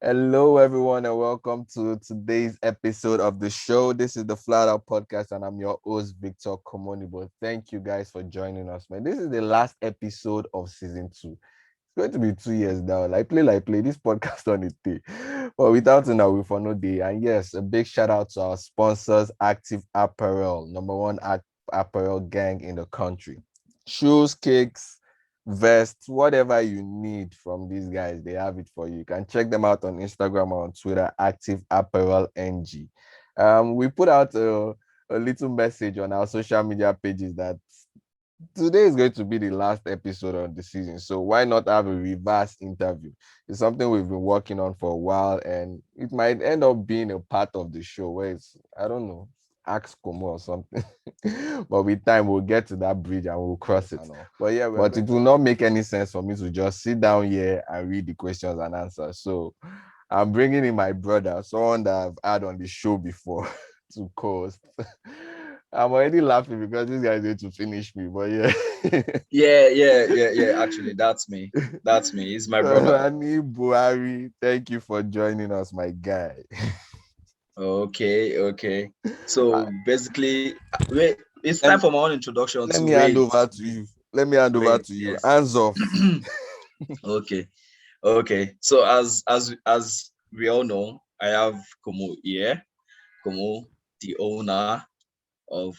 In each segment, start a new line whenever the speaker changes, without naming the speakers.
Hello, everyone, and welcome to today's episode of the show. This is the Flat Out Podcast, and I'm your host, Victor Komonibo. Thank you guys for joining us, man. This is the last episode of season 2. It's going to be 2 years now. Like play this podcast on a day. But without now, we for no day. And yes, a big shout out to our sponsors, Active Apparel, number one apparel gang in the country. Shoes, cakes, vests, whatever you need from these guys, they have it for you. You can check them out on Instagram or on Twitter, Active Apparel NG. We put out a little message on our social media pages that today is going to be the last episode of the season. So why not have a reverse interview? It's something we've been working on for a while, and it might end up being a part of the show where it's, I don't know, ask Komo or something. But with time, we'll get to that bridge and we'll cross it. But yeah, but it will not make any sense for me to just sit down here and read the questions and answers. So I'm bringing in my brother, someone that I've had on the show before to co-host. I'm already laughing because this guy is going to finish me, but yeah.
Yeah. Actually, that's me. That's me. He's my brother.
Rani Buhari, thank you for joining us, my guy.
Okay. So basically, wait, it's
Let
time
me,
for my own introduction
let
to
me hand
wait,
over to
wait,
you. Let me hand over
wait.
to you.
Yes.
Hands off.
Okay. Okay. So as we all know, I have Komo here. Komo, the owner of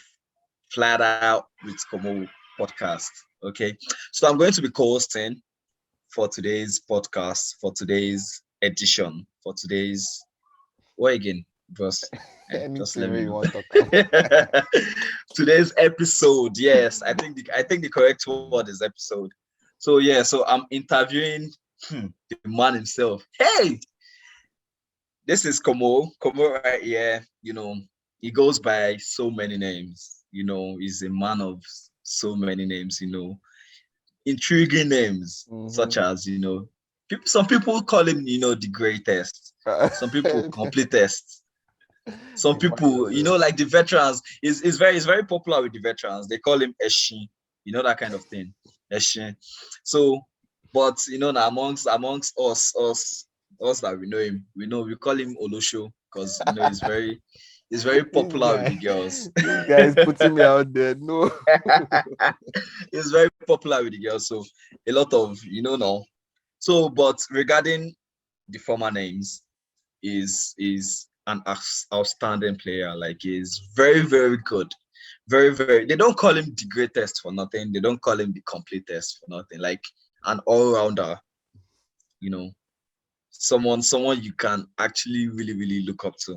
Flat Out with Komo podcast. Okay. So I'm going to be co-hosting for today's podcast, for today's edition, for today's what again? Just just
Anything
let me
where you
know.
want to talk about.
Today's episode, yes. I think the correct word is episode. So yeah, so I'm interviewing the man himself. Hey, this is Komo. Komo right here. He goes by so many names. He's a man of so many names, intriguing names, such
Mhm.
as, some people call him, the greatest. Some people completest. Some
You might as
people,
well.
like the veterans, is very popular with the veterans. They call him Eshin, that kind of thing. Eshin. So, but now amongst us that we know him, we call him Olosho because he's very
This
popular with the
guy,
girls.
this guy is putting me out there. No.
He's very popular with the girls. So a lot of now. So, but regarding the former names, is an outstanding player. Like he's very, very good. Very, very. They don't call him the greatest for nothing. They don't call him the completest for nothing. Like an all-rounder, you know, someone you can actually really, really look up to.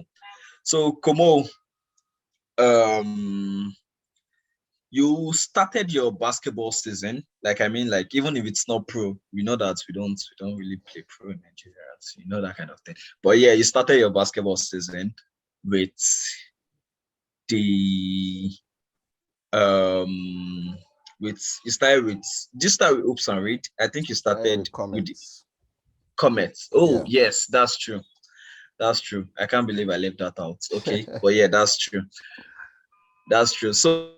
So Komo, um, you started your basketball season. Like I mean, like even if it's not pro, we know that we don't really play pro in Nigeria. So that kind of thing. But yeah, you started your basketball season with the um with you started with did you start with Oops and Read? I think you
Starting
started
with
with the
comments.
Comets. Oh
Yeah.
yes, that's true. That's true. I can't believe I left that out. Okay. But yeah, that's true. That's true. So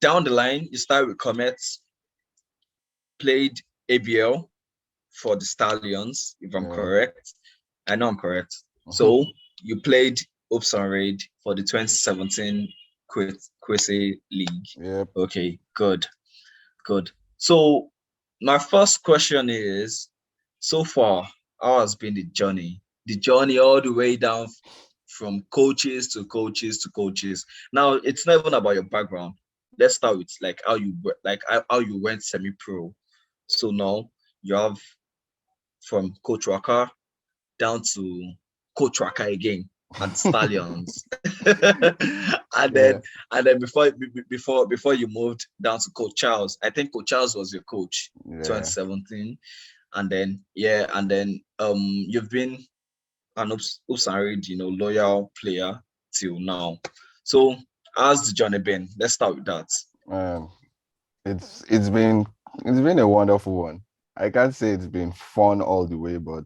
down the line, you start with Comets, played ABL for the Stallions, if I'm
Yeah.
correct. I know I'm correct. So you played Oops and Raid for the 2017 Kwesi League.
Yep.
Okay, good. So my first question is, so far, how has been the journey? The journey all the way down from coaches to coaches to coaches. Now it's not even about your background. Let's start with like how you went semi-pro. So now you have from Coach Raka down to Coach Raka again and Stallions. and then
Yeah.
and then before you moved down to Coach Charles. I think Coach Charles was your coach
Yeah.
2017. And then you've been an Upside, loyal player till now. So how's the journey been? Let's start with that.
Um, it's been a wonderful one. I can't say it's been fun all the way, but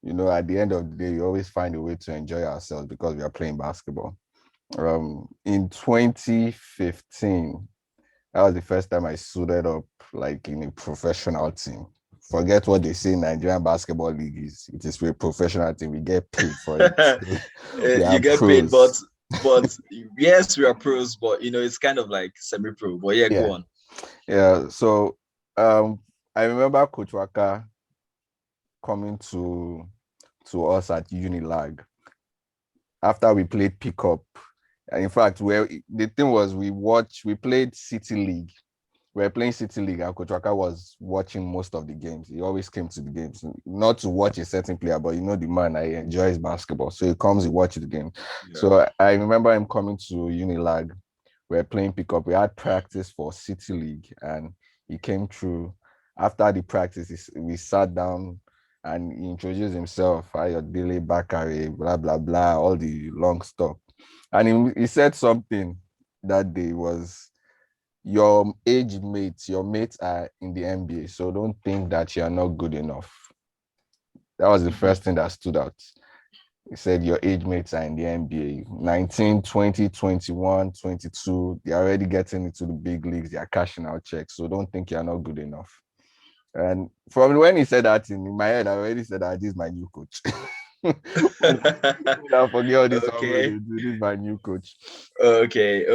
at the end of the day, you always find a way to enjoy ourselves because we are playing basketball. In 2015, that was the first time I suited up like in a professional team forget what they say Nigerian basketball league is. It is a professional team. We get paid for it. We
You
are
get paid, but
pros.
but yes, we are pros, but it's kind of like semi-pro. But yeah,
Yeah.
go on.
Yeah. So I remember Coach Waka coming to us at Unilag after we played pickup. In fact, where the thing was we played City League. We were playing City League and Coach Waka was watching most of the games. He always came to the games, not to watch a certain player, but the man, I enjoys basketball. So he comes, he watches the game.
Yeah.
So I remember him coming to Unilag. We were playing pickup. We had practice for City League and he came through. After the practice, we sat down and he introduced himself, Ayodele Bakare, blah, blah, blah, all the long stuff. And he said something that day was, your age mates, your mates are in the NBA, so don't think that you're not good enough. That was the
Mhm.
first thing that stood out. He said your age mates are in the NBA, 19, 20, 21, 22. They're already getting into the big leagues. They're cashing out checks. So don't think you're not good enough. And from when he said that in my head, I already said that this is my new coach. I forget all this always.
Okay.
This is my new coach.
Okay.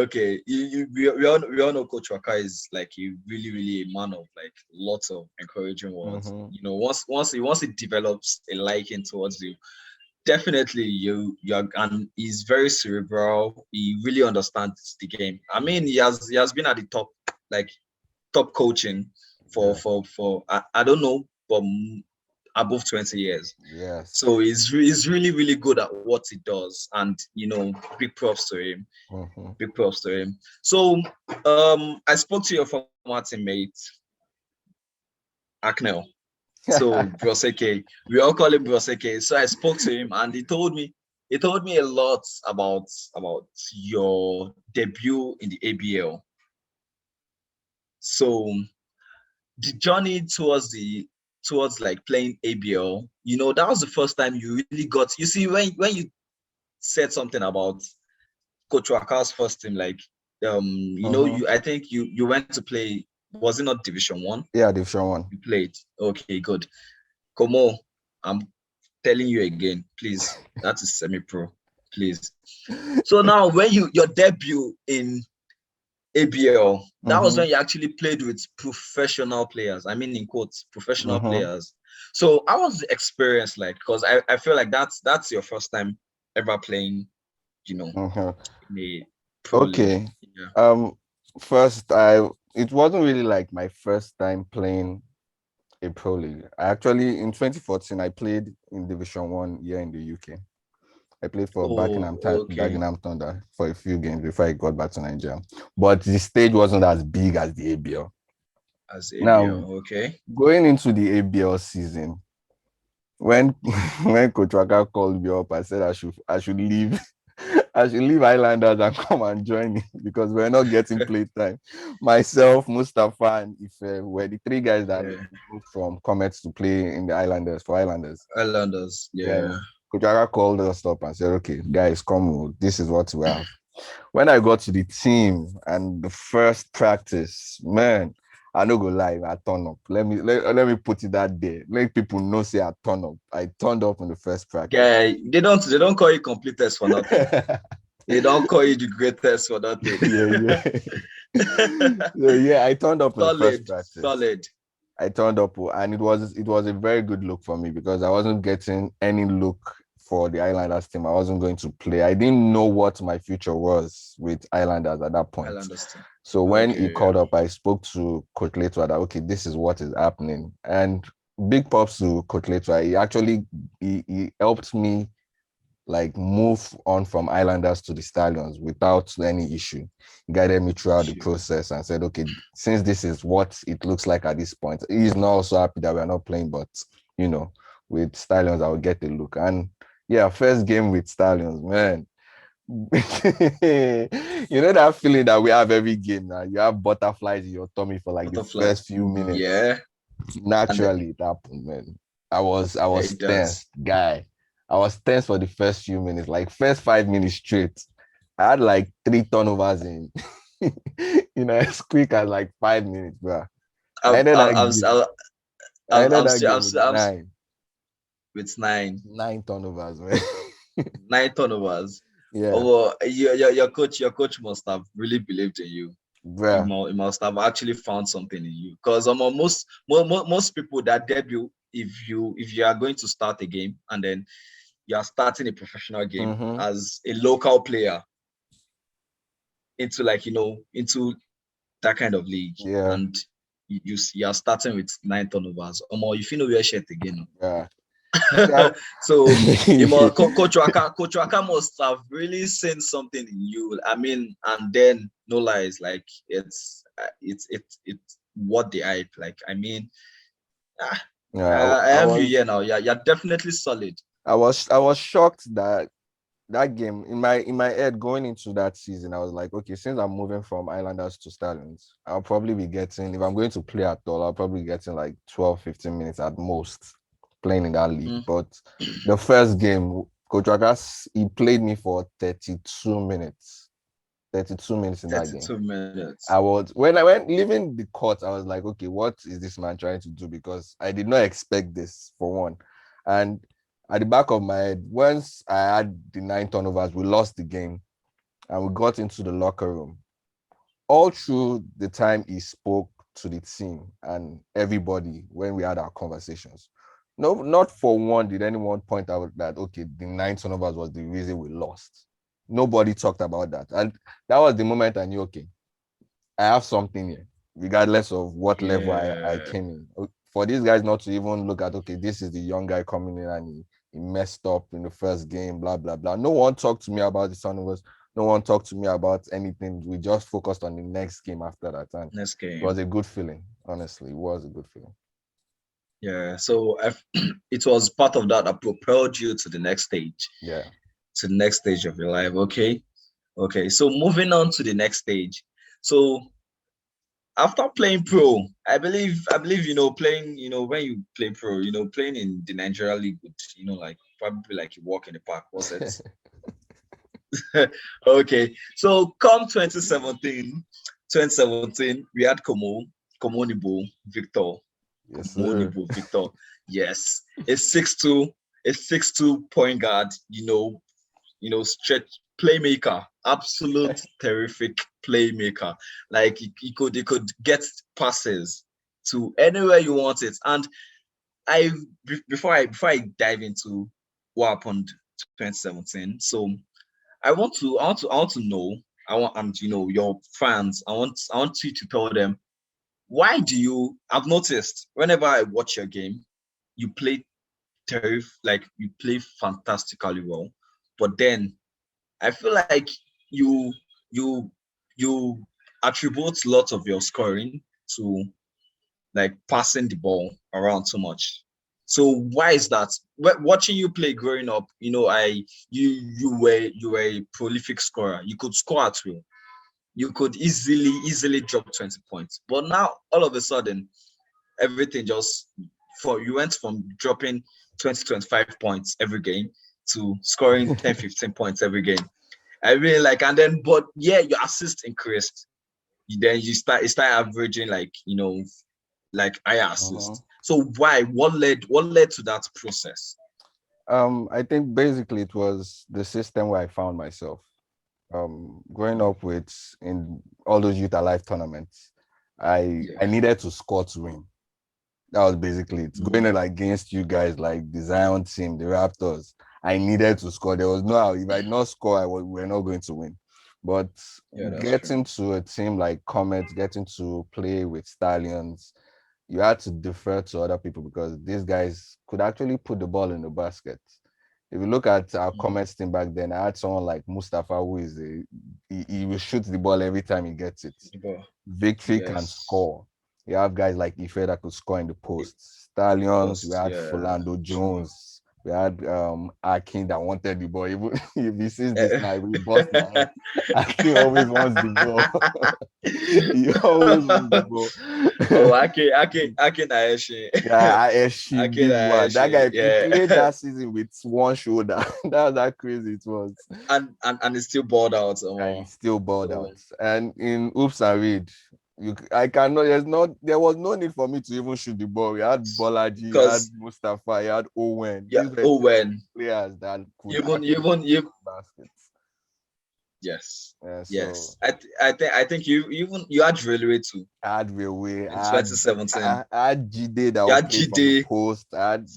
We all know Coach Waka is like a really, really a man of like lots of encouraging words.
Mm-hmm.
Once he develops a liking towards you, definitely you're and he's very cerebral. He really understands the game. I mean, he has been at the top, like top coaching for
Yeah.
I don't know, but above 20 years.
Yes.
So he's really, really good at what he does, and big props to him.
Mm-hmm.
Big props to him. So, I spoke to your former teammate, Aknel. So Broseke, we all call him Broseke. So I spoke to him, and he told me a lot about your debut in the ABL. So the journey towards like playing ABL, that was the first time you really got. You see, when you said something about Coach Waka's first team, like
Mm-hmm.
I think you went to play. Was it not Division One?
Yeah, Division One.
You played. Okay, good. Komo, I'm telling you again, please. That is semi-pro, please. So now, when your debut in ABL, that was
Mm-hmm.
when you actually played with professional players. I mean, in quotes, professional
Mm-hmm.
players. So how was the experience like? Because I feel like that's your first time ever playing, you know,
Mm-hmm.
in a pro league.
Okay.
Yeah.
Um, First, it wasn't really like my first time playing a pro league. I actually in 2014 I played in Division One here in the UK. I played for
Oh, okay.
Dagenham Thunder for a few games before I got back to Nigeria. But the stage wasn't as big as the ABL.
As
Now,
ABL, okay.
going into the ABL season, when when Coach Waka called me up, I said I should leave. I should leave Islanders and come and join him because we're not getting play time. Myself, Mustafa, and Ife were the three guys that
Yeah.
moved from Comets to play in the Islanders for Islanders.
Islanders,
Yeah.
yeah.
Coach Waka called us up and said, okay, guys, come. This is what we have. When I got to the team and the first practice, man, I no go lie, I turn up. Let me put it that day. Let people know say I turn up. I turned up in the first practice.
Yeah, they don't call you completest for nothing. They don't call you the greatest for nothing.
Yeah, yeah. So yeah, I turned up in the first
Solid,
practice.
solid.
I turned up and it was a very good look for me because I wasn't getting any look for the Islanders team. I wasn't going to play. I didn't know what my future was with Islanders at that point.
Islanders team.
So when he
Okay, yeah.
called up, I spoke to Coach Letua that okay, this is what is happening. And big props to Coach Letua. He helped me like move on from Islanders to the Stallions without any issue. He guided me throughout the
Sure.
process and said, okay, since this is what it looks like at this point, he's not also happy that we're not playing, but you know, with Stallions, I'll get a look. And yeah, first game with Stallions, man. That feeling that we have every game now. You have butterflies in your tummy for like the
Butterfly.
first few minutes.
Yeah. And
Naturally, it happened, man. I was
it
tense,
does.
guy. I was tense for the first few minutes, like first 5 minutes straight. I had like three turnovers in, as quick as like 5 minutes, bro. I
I've,
ended
I've,
that
I've,
game.
I've
I ended
I'm
that
still,
game with
with nine,
nine turnovers, man.
nine turnovers.
Yeah,
Oh, well, your coach must have really believed in you.
bruh.
He must have actually found something in you. Because most people that debut, if you are going to start a game and then you are starting a professional game
Mm-hmm.
as a local player into into that kind of league,
Yeah,
and you are starting with nine turnovers. You feel no wear shirt again.
yeah. You see, I,
So Coach Waka must have really seen something in you. I mean, and then no lies, like it's what the hype. Like I mean, ah,
yeah,
I
I
have you
was
here now. Yeah, you're definitely solid.
I was shocked that that game in my head going into that season, I was like, okay, since I'm moving from Islanders to Stallions, I'll probably be getting, if I'm going to play at all, I'll probably be getting like 12, 15 minutes at most playing in that league.
Mm,
But the first game, Coach Wakas, he played me for 32 minutes. 32 minutes in that game.
32 minutes.
I was when I went leaving the court, I was like, okay, what is this man trying to do? Because I did not expect this for one. And at the back of my head, once I had the nine turnovers, we lost the game and we got into the locker room. All through the time he spoke to the team and everybody when we had our conversations. No, not for one did anyone point out that okay, the nine turnovers was the reason we lost. Nobody talked about that. And that was the moment I knew, okay, I have something here, regardless of what level I
Yeah,
came in. For these guys not to even look at, okay, this is the young guy coming in and he messed up in the first game, blah, blah, blah. No one talked to me about the turnovers. No one talked to me about anything. We just focused on the next game after that. And
next
it was
game.
a good feeling, honestly. It was a good feeling.
Yeah, so it was part of that propelled you to the next stage,
Yeah.
to the next stage of your life. Okay. Okay, so moving on to the next stage. So after playing pro, I believe playing when you play pro, playing in the Nigeria League would like probably like you walk in the park, was it? Okay, so come 2017, we had Komonibo Victor,
Yes, sir.
Komonibo Victor. Yes, a 6'2", a 6'2" point guard. Stretch playmaker, absolute terrific playmaker. Like he could get passes to anywhere you want it. And before I dive into what happened 2017, so I want to know. I want and your fans. I want you to tell them why do you. I've noticed whenever I watch your game, you play you play fantastically well, but then I feel like you you you attribute lots of your scoring to like passing the ball around too much. So why is that? Watching you play growing up, you were a prolific scorer. You could score at will. You could easily drop 20 points. But now all of a sudden, everything just for you went from dropping 20 to 25 points every game to scoring 10 15 points every game. I really like, and then, but yeah, your assist increased. Then you start averaging like higher
Uh-huh.
assist. So why? What led to that process?
I think basically it was the system where I found myself. Growing
Mm,
up with in all those youth alive tournaments, I
yeah.
needed to score to win. That was basically it. Going
Mm,
against you guys like the Zion team, the Raptors, I needed to score. There was no how. If I did not score, we were not going to win. But
yeah, that's true.
getting to a team like Comet, getting to play with Stallions, you had to defer to other people because these guys could actually put the ball in the basket. If you look at our
Mm,
Comets team back then, I had someone like Mustafa who is he will shoot the ball every time he gets it.
but
Victory can
yes,
score. You have guys like Ife that could score in the
it,
post. Stallions, we
post,
had
yeah.
Philando Jones. We had Akin that wanted the ball. Even if he sees this
Eh,
now, he bust my head. Akin always wants the ball. He always wants the ball.
oh, I can Ayeshi.
Yeah, she
I can
big one. That
Ayeshi,
guy, he
yeah.
played that season with one shoulder. That was how crazy it was.
And it's still balled out.
And he still balled
So
out. And in Oops and Read. I cannot. There was no need for me to even shoot the ball. We had Bolaji, we had
Because
Mustafa, we had Owen.
yeah,
These were
oh when
players that could
even
actually
even you
baskets.
yes.
Yeah, so
Yes. I think you had railway too
I had Railway,
in 2017.
I had Jide that
You
would
had
play from the
GD.
post.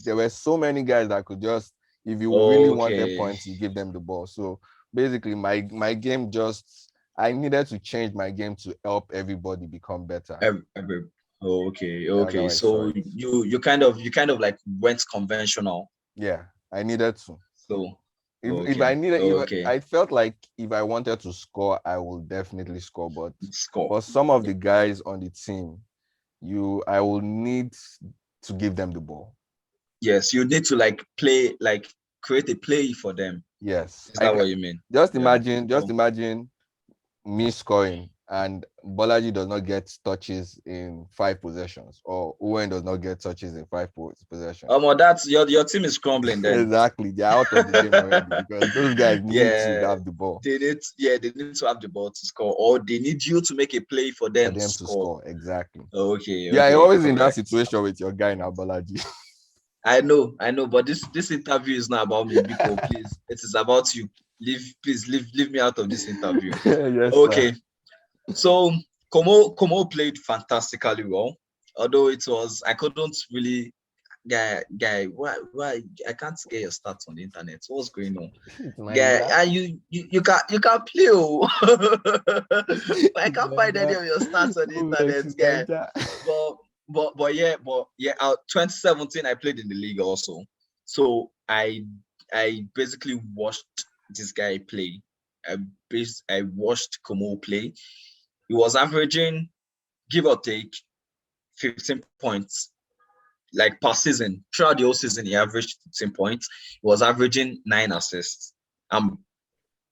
There were so many guys that could just, if you really wanted
Okay.
points, you give them the ball. So basically, my game just, I needed to change my game to help everybody become better.
Every, okay,
That's how
okay.
I saw
So
it.
you kind of like went conventional.
Yeah, I needed to.
So
If I
okay,
needed, if
okay.
I felt like if I wanted to score, I will definitely score. But
Score.
for some of the guys on the team, I will need to give them the ball.
Yes, you need to like play, like create a play for them.
Yes,
Is that what you mean? Yeah.
just
Oh,
imagine me scoring and Bolaji does not get touches in 5 possessions, or Owen does not get touches in possessions.
that's your team is crumbling then.
Exactly, they're out of the game already because those guys need to
Yeah,
have the ball
they need to have the ball to score, or they need you to make a play for
for
them to
them to
score.
score. Exactly.
Okay,
Yeah, you're
okay,
always in that
correct.
situation with your guy now, Bolaji.
I know, but this interview is not about me, Biko. Please, it is about you. Please leave me out of this interview.
Yes, sir.
Okay, so Komo played fantastically well, although it was I couldn't really guy why I can't get your stats on the internet. What's going on?
It's
Yeah,
Niger.
and you can play, oh. But I
It's
can't find any
Niger.
of your stats on the
Who vex
internet,
is
yeah.
Niger?
But but yeah, 2017 I played in the league also. So I basically watched this guy play. I watched Komo play. He was averaging, give or take, 15 points like per season. Throughout the whole season, he averaged 15 points. He was averaging 9 assists.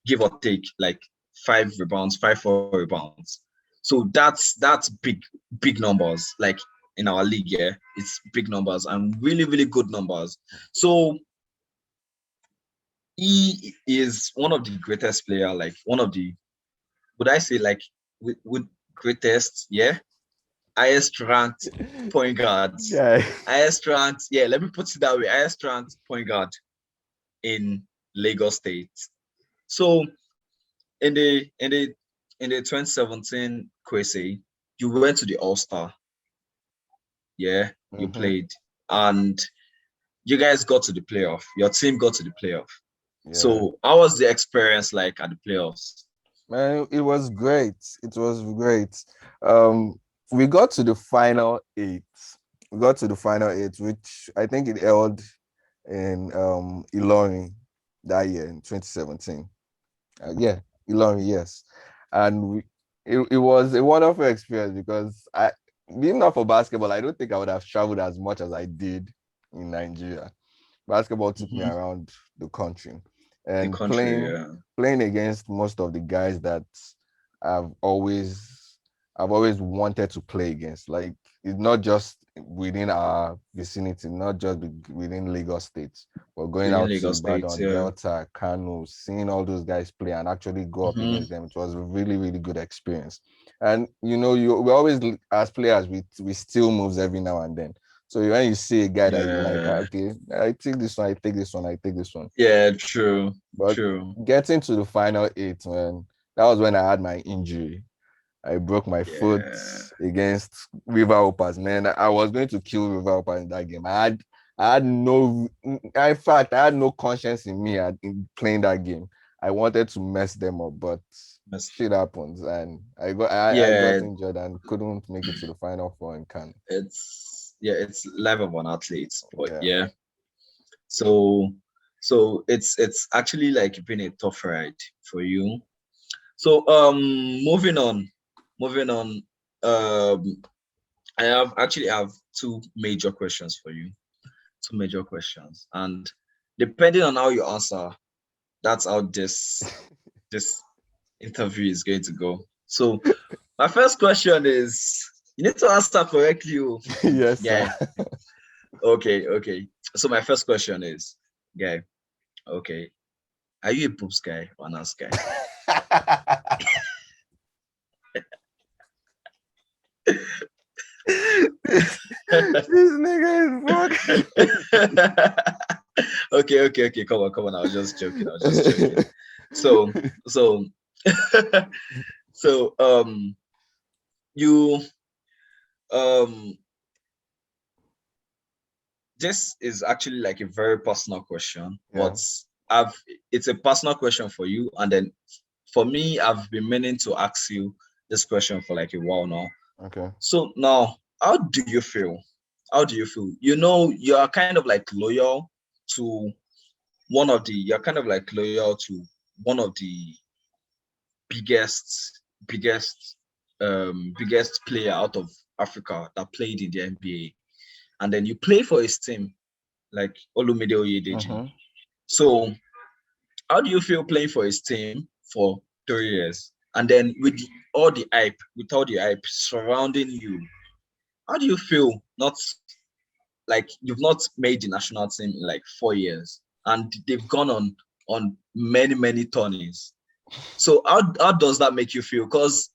Give or take like 5 rebounds, 4 rebounds. So that's big numbers. Like in our league, yeah, it's big numbers and really really good numbers. So he is one of the greatest player. Like one of the, would I say like with greatest, yeah, highest ranked point guards,
Guy.
highest ranked, yeah. Let me put it that way. Highest ranked point guard in Lagos State. So in the in the in the 2017 Kwesi, you went to the All Star. Yeah, you
Mm-hmm.
played, and you guys got to the playoff. Your team got to the playoff.
Yeah.
So, how was the experience like at the playoffs?
Man, it was great. It was great. Um, we got to the final eight. We got to the final eight, which I think it held in Ilorin that year in 2017. Yeah, Ilorin, yes. And it was a wonderful experience because being not for basketball, I don't think I would have traveled as much as I did in Nigeria. Basketball took me
Mhm.
around the country,
The
and
country, yeah.
playing against most of the guys that I've always I've always wanted to play against. Like, it's not just within our vicinity, not just within Lagos State, but going
Within
out to
Lagos State,
Ibadan,
yeah.
Delta, Kano, seeing all those guys play and actually go up
Hmm.
against them. It was a really, really good experience. And we always, as players, we steal moves every now and then. So when you see a guy that you like,
Yeah.
okay, I take this one, I take this one, I take this one.
Yeah, true.
But
True.
getting to the final eight, man, that was when I had my injury. I broke my foot
Yeah.
against River Hoppers, man. I was going to kill River Hoppers in that game. I had no, in fact, I had no conscience in me in playing that game. I wanted to mess them up, but
Yes.
shit happens, and I got
Yeah,
injured and couldn't make it to the final four in Cannes.
it's life of an athlete. But
Yeah.
yeah. So it's actually like been a tough ride for you. So moving on. Um, I have two major questions for you. Two major questions, and depending on how you answer, that's how this interview is going to go. So my first question is, you need to answer correctly. Oh.
Yes, sir.
Yeah. Okay. So my first question is, yeah, okay. Are you a boobs guy or an ass guy?
This nigga is fucking.
Okay. Come on. I was just joking. I was just joking. So, so, so, you, um, this is actually like a very personal question,
Yeah.
but I've, it's a personal question for you, and then for me, I've been meaning to ask you this question for like a while now.
Okay.
So now, how do you feel? How do you feel? You know, you are kind of like loyal to you're kind of like loyal to one of the biggest, biggest player out of Africa that played in the NBA, and then you play for his team like Olumide Oyedeji.
Mm-hmm.
So, how do you feel playing for his team for 3 years, and then with all the hype surrounding you? How do you feel not like you've not made the national team in like 4 years, and they've gone on many tourneys? So how does that make you feel? Because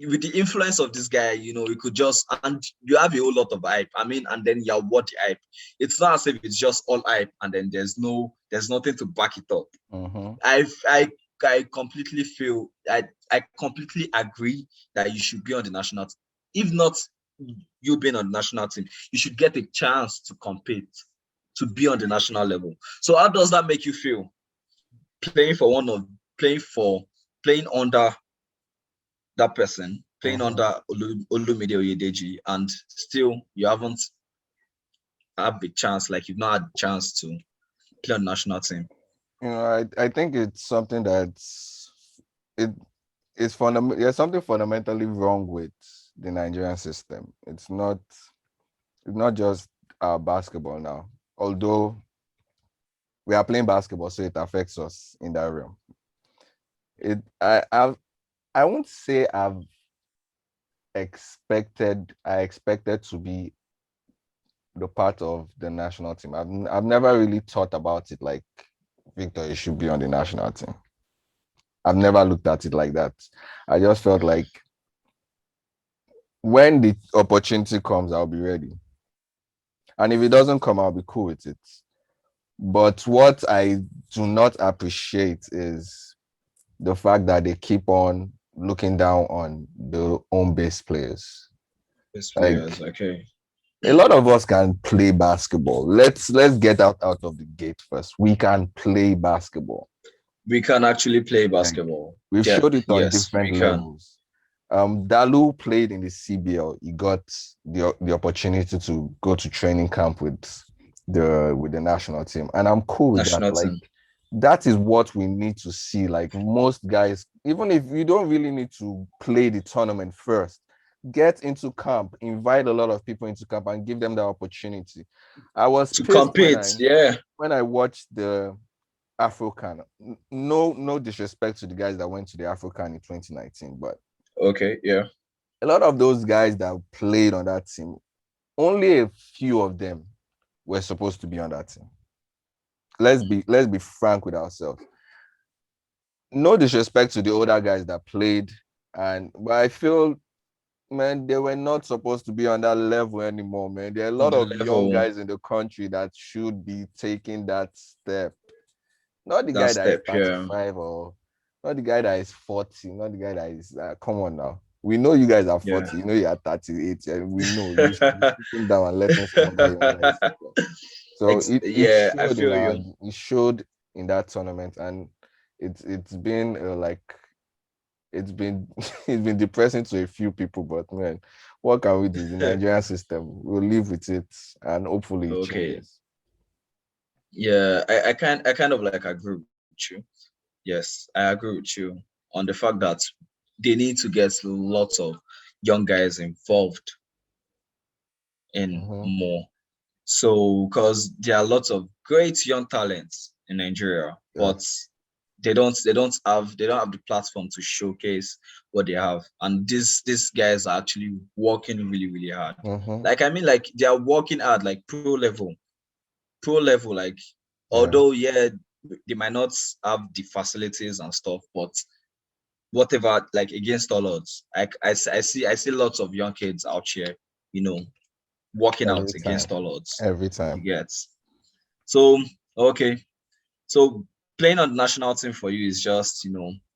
with the influence of this guy, you know, you could just, and you have a whole lot of hype. I mean, and then you're what the hype. It's not as if it's just all hype and then there's nothing to back it up.
Mm-hmm.
I completely feel I completely agree that you should be on the national team. If not you being on the national team, you should get a chance to compete, to be on the national level. So how does that make you feel? Playing for one of playing for playing under that person, playing
Mm-hmm.
under Olumide Oyedeji, and still you haven't had a chance, like you've not had a chance to play on the national team.
I think it's something that's it it's there's something fundamentally wrong with the Nigerian system. It's not just basketball now. Although we are playing basketball, so it affects us in that realm. I won't say I expected to be the part of the national team. I've never really thought about it like Victor, you should be on the national team. I've never looked at it like that. I just felt like when the opportunity comes, I'll be ready. And if it doesn't come, I'll be cool with it. But what I do not appreciate is the fact that they keep on looking down on the home base players.
Best players,
Like
okay.
a lot of us can play basketball. Let's get out of the gate first. We can play basketball.
We can actually play
Like
basketball.
we've
Yeah,
showed it on
yes,
different
we can.
levels. Dalu played in the CBL. He got the opportunity to go to training camp with the national team, and I'm cool with that.
National
Like
team.
that is what we need to see. Like most guys, even if you don't really need to play the tournament first, get into camp, invite a lot of people into camp, and give them the opportunity. I was
To
pissed when
compete,
I
yeah.
when I watched the Afrocan. No disrespect to the guys that went to the Afrocan in 2019, but
Okay, yeah.
a lot of those guys that played on that team, only a few of them were supposed to be on that team. Let's be frank with ourselves. No disrespect to the older guys that played, but I feel, man, they were not supposed to be on that level anymore, man. There are a
On
lot
the
of young
level,
guys in the country that should be taking that step. Not the
that
guy that is
step, yeah.
35 or not the guy that is 40, not the guy that is, come on now. We know you guys are
Yeah.
40, you know you are 38, and we know you should be sitting down and letting some of that young guys take off. So it
Yeah, I
showed
feel you.
it showed in that tournament, and it's been it's been it's been depressing to a few people, but man, what can we do? The Nigerian system, we'll live with it, and hopefully it
Okay.
changes.
Yeah, I kind of like agree with you. Yes, I agree with you on the fact that they need to get lots of young guys involved in
Mm-hmm.
more. So, because there are lots of great young talents in Nigeria, but
Yes.
they don't have the platform to showcase what they have. And these guys are actually working really hard.
Mm-hmm.
Like I mean, like they are working hard, like pro level. Like
Yeah.
although yeah, they might not have the facilities and stuff, but whatever, like against all odds, I see lots of young kids out here, you know, working
every
out against
time,
all odds.
every
You
time.
get. So okay. So playing on the national team for you is just,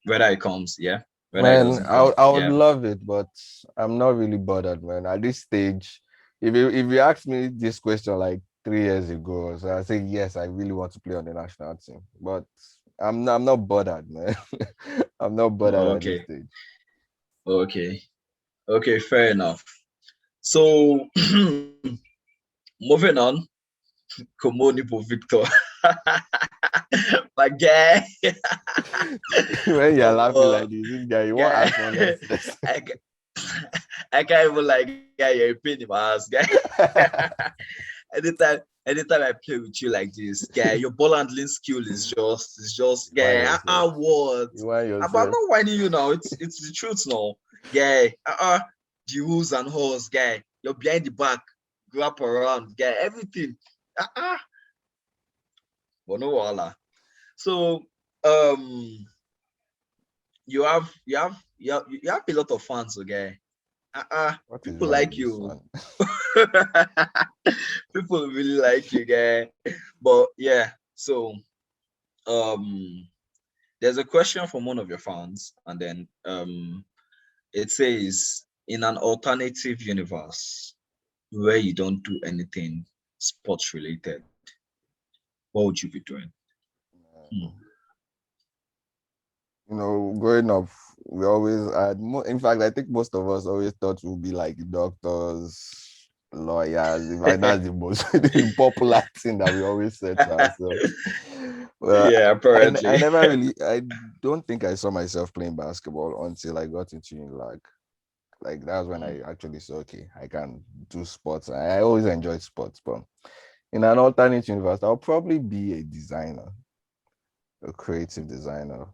whether it comes, yeah. Whether it
Man,
doesn't come,
I would
yeah.
love it, but I'm not really bothered, man. At this stage, if you asked me this question like 3 years ago, so I say yes, I really want to play on the national team. But I'm not bothered, man. I'm not bothered at this
Okay.
stage.
Okay. Okay, fair enough. So moving on, Komonibo Victor. My guy.
When you're laughing
uh,
like this guy, you won't
guy.
ask one last question.
I, I can't even like, guy, you're a pain in my ass, guy. anytime I play with you like this, guy, your ball handling skill is just,
You want
guy.
yourself.
What?
You want
But I'm
yourself.
not whining you now. It's the truth now, guy. The rules and horse, guy. You're behind the back, grab around, guy. Everything. But no wala. So um, you have a lot of fans, okay?
What is
People
wrong with
like
this
you.
one?
People really like you, guy. But yeah, so um, there's a question from one of your fans, and then it says, in an alternative universe where you don't do anything sports related, what would you be doing? Hmm.
Growing up, we always had, in fact, I think most of us always thought we'd be like doctors, lawyers. In fact, that's the most the popular thing that we always said to ourselves. Well,
Yeah,
I
apparently.
never really, I don't think I saw myself playing basketball until I got into Unilag. Like, that's when I actually saw, okay, I can do sports. I always enjoyed sports, but in an alternate universe, I'll probably be a designer, a creative designer,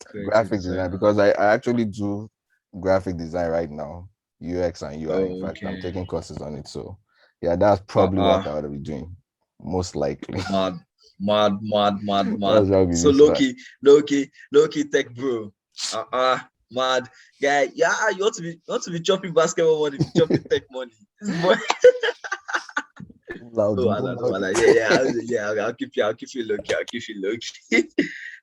Creative
graphic design,
designer.
because I actually do graphic design right now, UX and UI. In fact, I'm
Okay.
taking courses on it. So yeah, that's probably what
Uh-uh.
I would be doing, most likely.
Mad, mad, mad, mad, mad.
What's wrong with
So
this one?
low-key tech bro. Mad. Guy, yeah, you want to be chopping basketball money, be chopping tech money. This boy.
Loud,
Oh,
go loud.
yeah. I'll keep you low key. I'll keep you low key.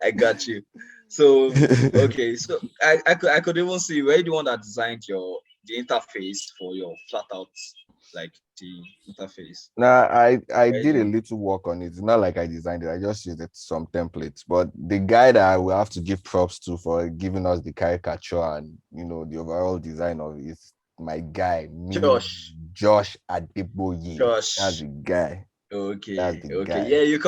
I got you. So okay, so I could even see where the one that designed the interface for your flat out, like the interface.
Now, I
Where
did a
the
little work on it. It's not like I designed it. I just used it some templates. But the guy that I will have to give props to for giving us the caricature and the overall design of it is my guy, Mini
Josh.
Josh Adeboye. That's
Josh.
the guy. That's
Okay,
the
okay.
guy.
Yeah, you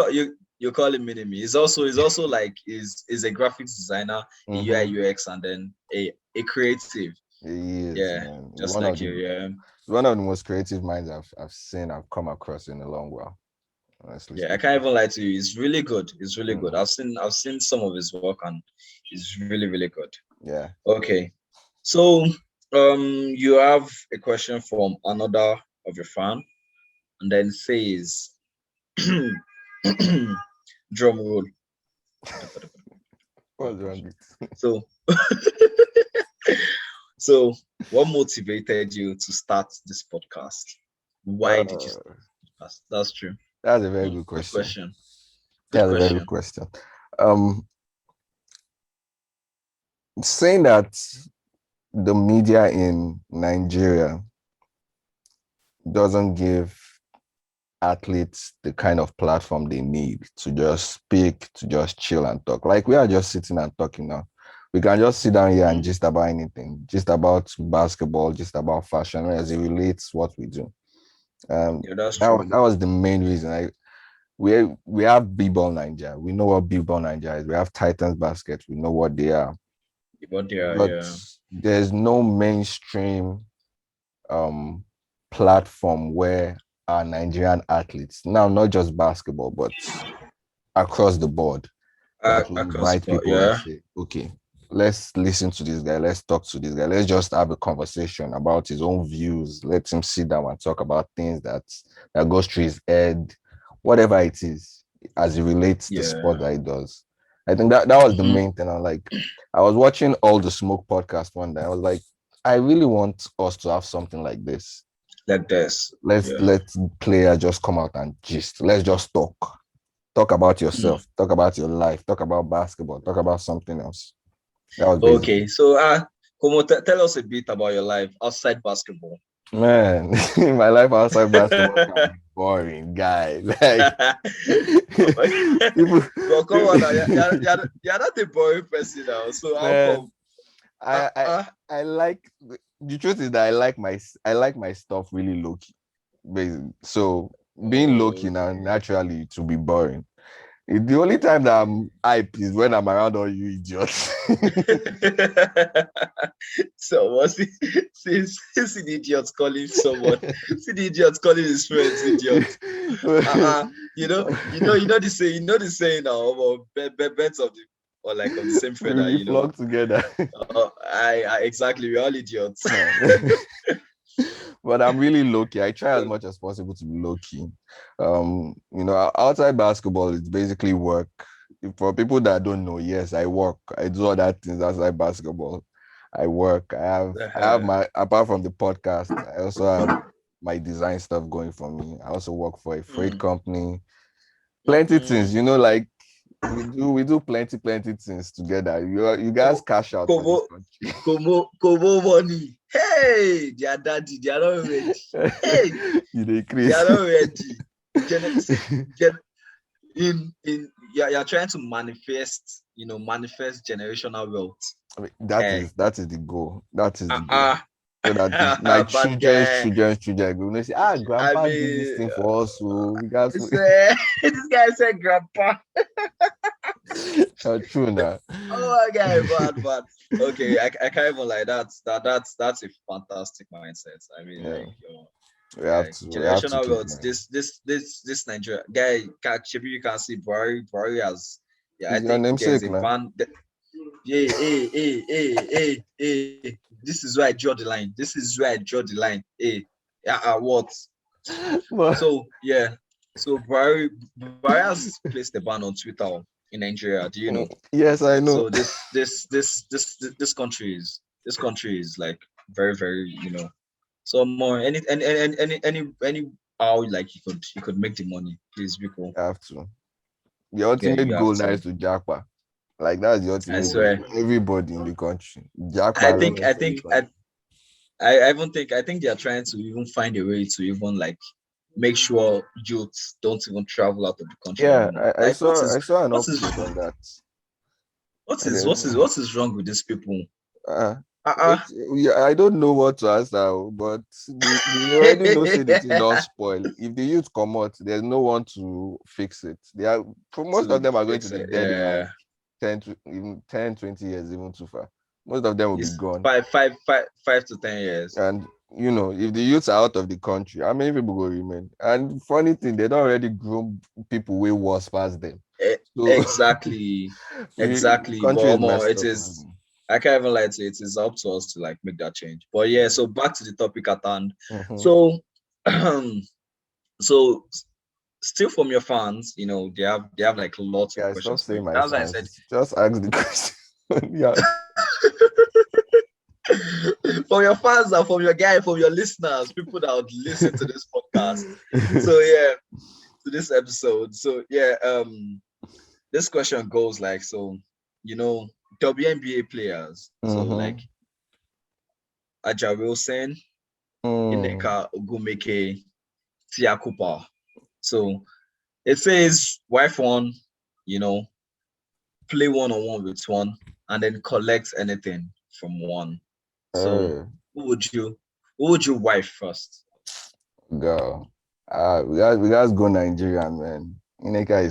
call him Minimi. He's also like is a graphics designer, a UI
Mm-hmm.
UX, and then a creative.
He is,
Yeah,
man.
just like you. Yeah,
One of the most creative minds I've seen, I've come across in a long while, honestly
yeah. I can't
speaking.
even lie to you. It's really good. It's really good.
Mm,
I've seen some of his work, and it's really really good.
yeah.
Okay, so you have a question from another of your fan, and then says, drum roll.
What's wrong with
So So, what motivated you to start this podcast? Why did you start
uh,
this podcast? That's true.
that's a very good
Good
question.
question. Good
That's a very good
question.
question. Um, Saying that the media in Nigeria doesn't give athletes the kind of platform they need to just speak, to just chill and talk. Like we are just sitting and talking now. We can just sit down here and
Mm,
just about anything, just about basketball, just about fashion as it relates what we do. Um,
yeah, that's
that,
true.
that was the main reason. We have B-Ball Nigeria. We know what B-Ball Nigeria is. We have Titans Basket. We know what they are.
But yeah,
But
yeah.
there's no mainstream um platform where our Nigerian athletes, now not just basketball, but across the board, that will
Across the
invite
board,
people and
yeah.
say, okay, let's listen to this guy, let's talk to this guy, let's just have a conversation about his own views. Let him sit down and talk about things that goes through his head, whatever it is, as it relates to sport
Yeah.
that he does. I think that was the
Mm-hmm.
main thing. I was watching all the smoke podcast one day. I was like, I really want us to have something like this.
like this.
Let's
Yeah.
let player just come out and gist. Let's just talk. Talk about
Hmm.
yourself. Talk about your life. Talk about basketball. Talk about something else. That was
Okay,
basically,
so Komo, tell us a bit about your life outside basketball.
man. My life outside basketball can be boring, guy. Like people,
But come on now,
people
you're not a boring person now. So how
man.
come? Uh,
I I
uh,
I like the truth is that I like my stuff really low key. So being low key now
okay.
naturally it will be boring. The only time that I'm hype is when I'm around all you idiots.
So what's it? See the idiot calling someone. See the idiot calling his friends idiot. You know the saying now about birds of the or like of the same feather.
We flock together.
I exactly. We're all idiots.
Man. But I'm really low key. I try as much as possible to be low key. Outside basketball, it's basically work. For people that don't know, yes, I work. I do other things outside basketball. I work. I have my apart from the podcast, I also have my design stuff going for me. I also work for a freight
Mm,
company. Plenty things,
mm.
like we do plenty things together. You guys
Co-
cash out for
Komo,
this country.
Komo money. Hey, their daddy, they are not ready. Hey,
You
they are
decrease.
not ready. See, gen, you're trying to manifest, manifest generational wealth.
I mean, that
Hey,
is that is the goal. That is the goal.
uh-uh.
So that my
Bad
children's
guy.
children's children go say,
I
grandpa did this
mean,
thing for us. So we got
this, this guy said grandpa.
true now.
Oh my god, bad. Okay, I can't even like that's a fantastic mindset. I mean, like
Yeah, we have
yeah,
to we have to
generational
keep
wealth.
going.
This Nigeria guy, maybe you can see Buhari has. Yeah, I
Is your
think there's
namesake
a
now?
ban. Yeah, hey. This is where I draw the line. This is where I draw the line. Hey, what?
But
So yeah, so Buhari has placed a ban on Twitter in Nigeria. Do you know?
yes, I know.
So this country is like very very so more any how like you could make the money, please people.
You have to. The
Yeah,
ultimate
you have
goal now is
to.
to jackpot. Like that's the
I
ultimate goal
swear.
for everybody in the country.
I
Jackpot, let
think
us
I
say
think
it.
I even think they are trying to even find a way to even like make sure youths don't even travel out of the country
Yeah,
anymore.
I
Like what
saw
is
I saw an
what is
update on that.
what
And
is what is
then,
what is wrong with these people?
uh,
Uh-uh.
yeah, I don't know what to answer, but we already know say the thing don't spoil. If the youth come out, there's no one to fix it. Most of
To
them are going to
fix
be
it.
dead in like
Yeah.
10, 20 years, even too far. Most of them will be
It's
gone.
five to 10 years.
And if the youths are out of the country, how many people will remain? And funny thing, they don't already groom people way worse past them. So
Exactly.
we
Exactly.
country
But
is
more,
messed
it
up.
is. I can't even lie to you. It is up to us to like make that change. But yeah, so back to the topic at hand.
Mhm.
So, so still from your fans, they have like lots of
Guys, stop
questions for
saying
you.
my
That's why I said
fans. Just ask the question. Yeah.
from your fans and from your listeners, people that would listen to this podcast. So yeah, to this episode. So yeah, this question goes like so, you know, WNBA players. So like
Mm-hmm.
Aja Wilson,
Mm.
Ineka Ogumeke, Tia Cooper. So it says wife one, you know, play one on one with one, and then collect anything from one. So
Uh,
who would you who would you wife first?
Girl. We guys go Nigerian, man. Ineka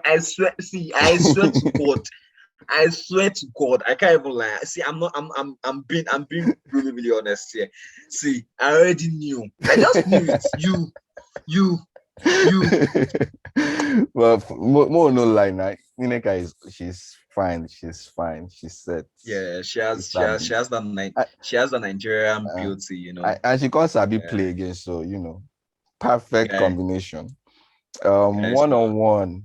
I swear, see, I swear to God, I swear to God, I can't even lie. See, I'm being really, really honest here. See, I already knew. I just knew it. You, you.
Well, more no lie now. Ineka she's fine. She's fine. She's set.
Yeah, she
She's
has, she has,
sabi.
she has that
I,
she has the Nigerian
uh,
beauty.
and she can't sabi
Yeah,
play again. So perfect
guy,
combination.
guy is
One on
bad.
one.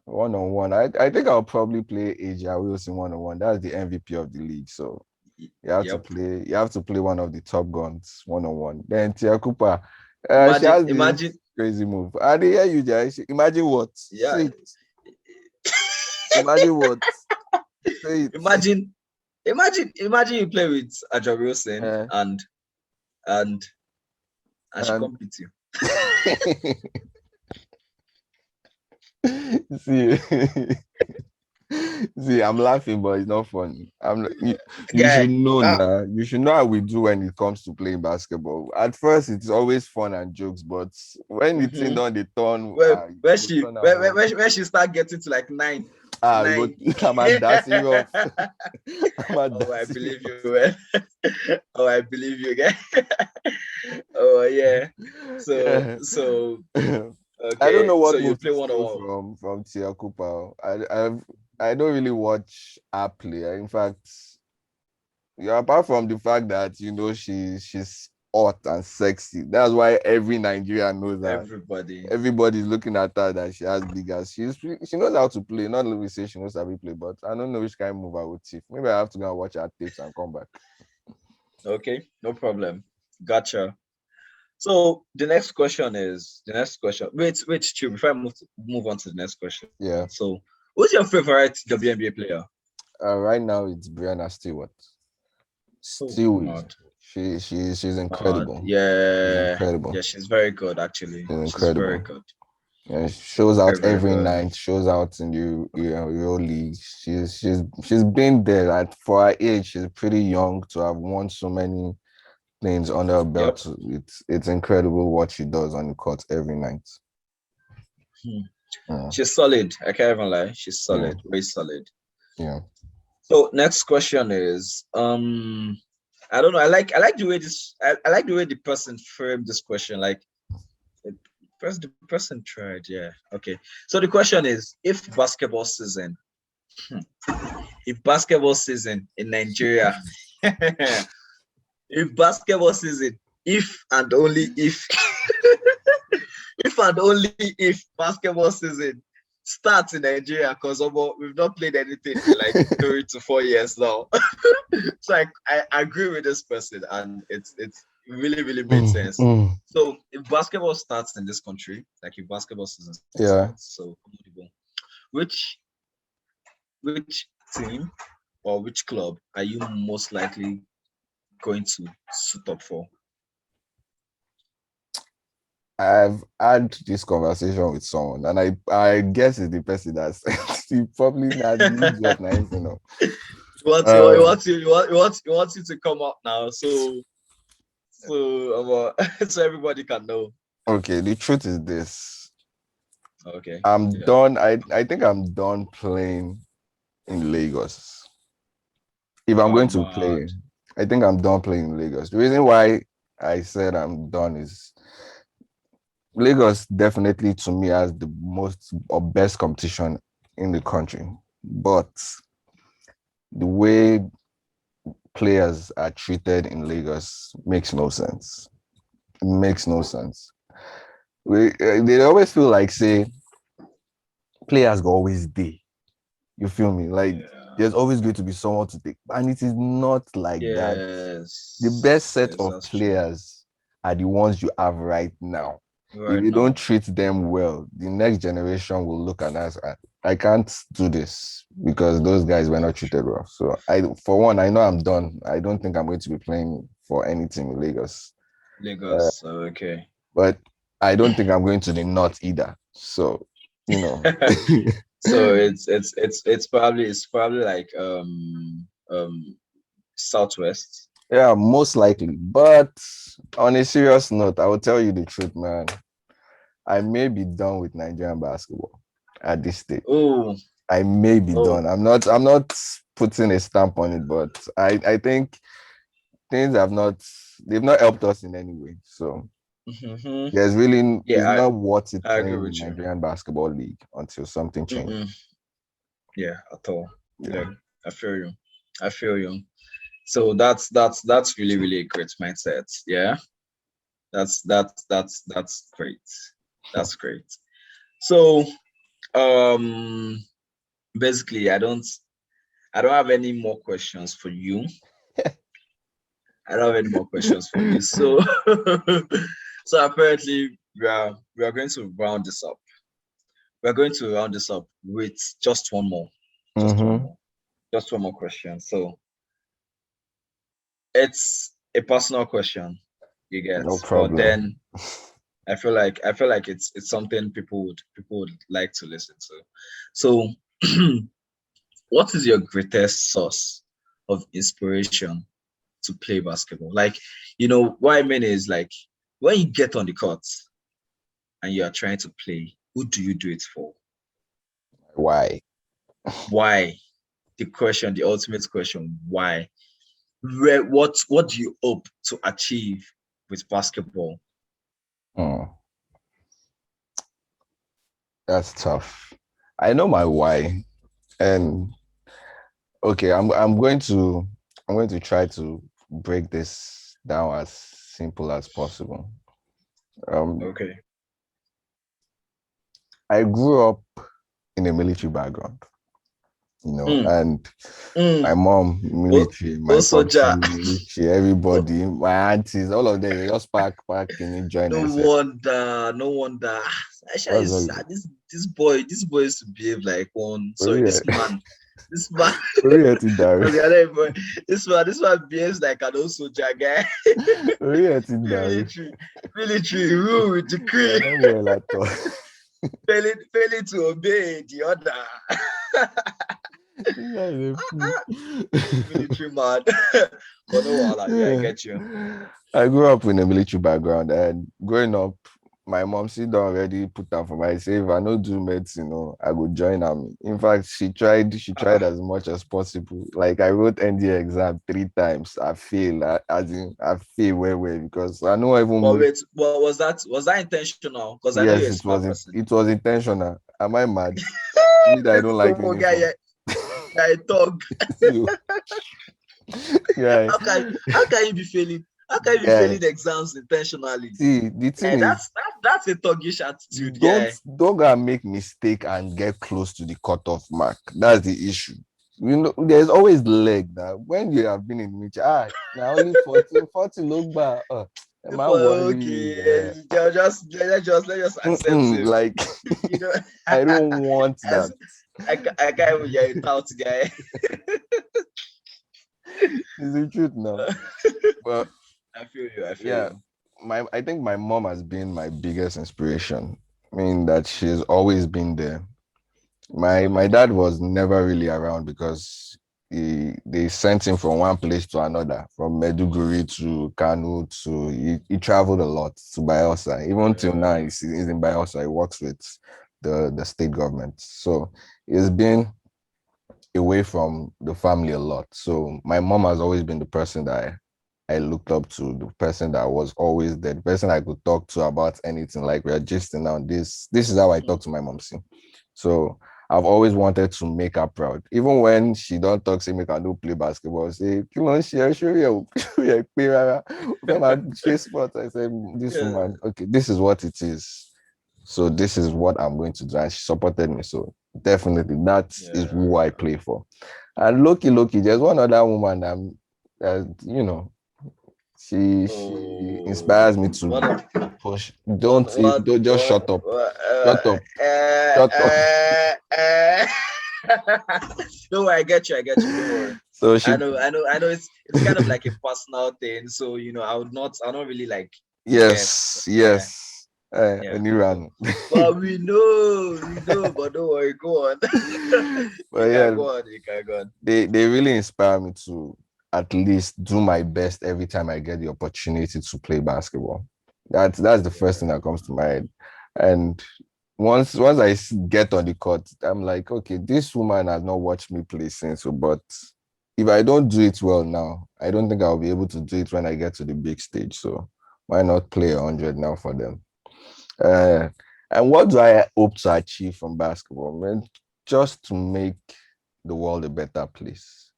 One on one. I think I'll probably play AJ Wilson one on one. That's the MVP of the league. So
Yep.
You have to play one of the top guns one on one. Then Tia Cooper, she
Imagine,
has
imagine,
this crazy move. I did hear you, Jai. Imagine what?
yeah.
Say it. Imagine what? Say it.
Imagine, imagine you play with Aja Wilson
Uh,
and she
and
compete you.
see, see, I'm laughing, but it's not funny. You
Guy,
should know
ah,
now. You should know how we do when it comes to playing basketball. At first, it's always fun and jokes, but when it's in
mm-hmm.
on the turn,
Where
we
she
turn our whole.
where she start getting to like
We go.
nine.
I'm at that serious. I'm at
Oh,
that
I
serious.
believe you, man. Oh, I believe you, guy. Oh yeah. So
Yeah.
so
I don't
okay.
know
So
what
you
move to
play one on
steal
one.
from Tia Cooper. I don't really watch her play. In fact, yeah, apart from the fact that she's hot and sexy, that's why every Nigerian knows her.
Everybody.
Everybody's looking at her that she has big ass. She knows how to play. Not only say she knows how to play, but I don't know which kind of move I would take. Maybe I have to go and watch her tapes and come back.
Okay, no problem. Gotcha. So the next question. Wait, chill. Before I move on to the next question.
Yeah.
So, who's your favorite WNBA player?
Right now it's Brianna Stewart.
Oh,
Stewart.
mad,
She's
mad.
incredible. She's
Yeah,
incredible.
yeah. She's very good, actually.
She's
She's very
incredible.
good.
Yeah, she shows out
Very, very
every
good.
night. Shows out in the Euro League. She's been there. At for her age, she's pretty young to have won so many things under her
Yep.
belt. It's incredible what she does on the court every night.
Hmm.
Yeah,
She's solid. I can't even lie. She's
yeah,
solid. Very solid.
yeah.
So next question is I don't know. I like the way I like the way the person framed this question. Like the person tried. Yeah. Okay. So the question is if basketball season, if basketball season in Nigeria, if basketball season, if and only if, if and only if basketball season starts in Nigeria, because we've not played anything in like 3 to 4 years now. So I agree with this person, and it's really really made
Mm,
sense.
mm.
So if basketball starts in this country, like if basketball season starts,
Yeah.
so Komonibo, which which team or which club are you most likely going to suit up for?
I've had this conversation with someone, and I guess it's the person that's he probably not the idiot nice, you know.
He
Uh,
wants you, he wants you to come up now, so everybody can know.
okay, the truth is this.
Okay,
I'm
yeah.
done. I think I'm done playing in Lagos. If I'm
Oh,
going to play,
mad.
I think I'm done playing in Lagos. The reason why I said I'm done is Lagos definitely to me has the most or best competition in the country. But the way players are treated in Lagos makes no sense. It makes no sense. They always feel like say players go always be. You feel me? Like
Yeah.
there's always going to be someone to take, and it is not like that. The best
Yes.
set
Yes,
of
that's true.
players are the ones you have right now. If
Right
you don't
now.
treat them well, the next generation will look at us. I can't do this because those guys were not
That's
treated
true.
well. So for one, I know I'm done. I don't think I'm going to be playing for any team in Lagos. Uh,
Lagos. Okay.
but I don't think I'm going to the North either. So, you know.
So it's probably like Southwest.
Yeah, most likely. But on a serious note, I will tell you the truth, man. I may be done with Nigerian basketball at this stage.
Oh,
I may be
oh.
done. I'm not putting a stamp on it, but I think things they've not helped us in any way. So
Hmm.
it's
Yeah,
not worth it
I agree
playing in
with you.
Nigerian basketball league until something changes.
Mm-mm. Yeah, at all.
Yeah.
Yeah, I feel you. I feel you. So that's really really a great mindset. Yeah, that's great. That's great. So um basically I don't have any more questions for you. I don't have any more questions for you. So, so apparently we are going to round this up. We're going to round this up with just one more, just one
Mm-hmm.
more, just one more question. So it's a personal question, you get,
No
but
problem.
then I feel like it's something people would like to listen to. So, what is your greatest source of inspiration to play basketball? Like, what I mean is like when you get on the court and you are trying to play, who do you do it for?
Why?
Why? The ultimate question, why? What do you hope to achieve with basketball?
Hmm, that's tough. I know my why, and okay, I'm going to try to break this down as simple as possible. Um,
Okay.
I grew up in a military background,
Mm,
and my
mm.
mom military, my
Also,
popsy military, everybody, my aunties, all of them, they just pack in it, join
no
and say,
wonder, no wonder. Aisha
"What's
is
all
this boy used to behave like one. Sorry,
this?
this man,
Oriented Dari.
because the other boy, this man behaves like an old soldier guy.
Oriented Dari.
Military rule with
Yeah,
decree,
not well at all.
failing to obey the order.
This guy is a fool.
Military man. But no, Allah, yeah, I
Yeah.
get you.
I grew up in a military background, and growing up, my mom she done already put down for my say if I no do medicine, I would join army. In fact, she tried
Ah,
as much as possible. Like I wrote ND exam 3 times. I failed. As in I failed well because I know even
but
most.
wait, what was that intentional? Because I know you're a
Yes, it
smart
was
person.
it was intentional. Am I mad? Me that I
This
don't like
Komo guy,
uniform.
you're a thug.
You guy,
How can you be failing? How can you be
guy.
failing exams intentionally?
See, the
Yeah,
thing is,
that's a thuggish attitude,
don't
guy.
don't go and make mistake and get close to the cutoff mark. That's the issue. There's always leg that when you have been in which now only 40 look back. Am I
For
worry?
okay, let's just accept him.
Like
You know,
I don't want
as
that.
I can't even you're a tout guy.
It's the truth now. But
I feel you. I feel
yeah,
you.
I think my mom has been my biggest inspiration. I mean that she's always been there. My
Okay.
dad was never really around because they sent him from one place to another, from Meduguri to Kanu to he traveled a lot to Bayelsa. Even till now, he's in Bayelsa. He works with the state government. So he's been away from the family a lot. So my mom has always been the person that I looked up to, the person that was always there, the person I could talk to about anything. Like we're just now. This is how I talk to my mom. See. So I've always wanted to make her proud. Even when she don't talk, say make her do play basketball. Say, come on, share, show you, chase sport. I said, this
Yeah.
woman, okay, this is what it is. So this is what I'm going to do. And she supported me. So definitely that is who I
Yeah.
play for. And Loki, there's one other woman you know, she
Oh,
inspires me to
what a
push.
what
Don't just
what
shut up.
what
Shut up.
uh,
Shut up.
uh, uh. Don't worry, I get you. I get you. Don't worry.
So
I
she
know. I know. I know. It's kind of like a personal thing. So I don't really like you get. Yeah.
yes.
Yeah. So,
Oniran.
but we know. But don't worry. Go on.
But
You can
yeah,
go on. You can go on.
they really inspire me to at least do my best every time I get the opportunity to play basketball. That's the first thing
Yeah.
that comes to my head. And once I get on the court, I'm like, okay, this woman has not watched me play since, but if I don't do it well now, I don't think I'll be able to do it when I get to the big stage. So why not play 100 now for them? Uh, and what do I hope to achieve from basketball? Man, just to make the world a better place.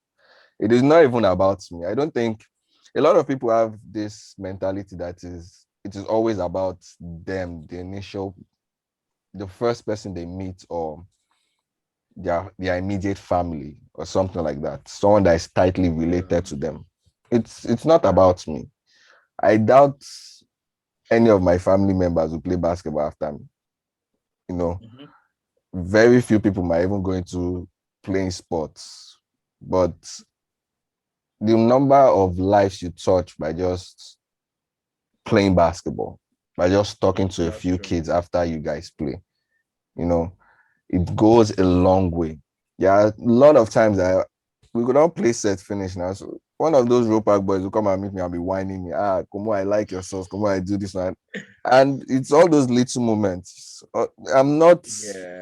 It is not even about me. I don't think a lot of people have this mentality that it is always about them, the first person they meet or their immediate family or something like that. Someone that is tightly related
Yeah.
to them. it's not about me. I doubt any of my family members will play basketball after me. You know,
Mhm.
very few people might even go into playing sports, but the number of lives you touch by just playing basketball, by just talking to a
That's
few
true.
kids after you guys play, you know, it goes a long way. Yeah, a lot of times we could all play set finish now. So one of those rope back boys will come and meet me and be whining me. Ah, Komo, I like your sauce. Komo, I do this one. And it's all those little moments. I'm not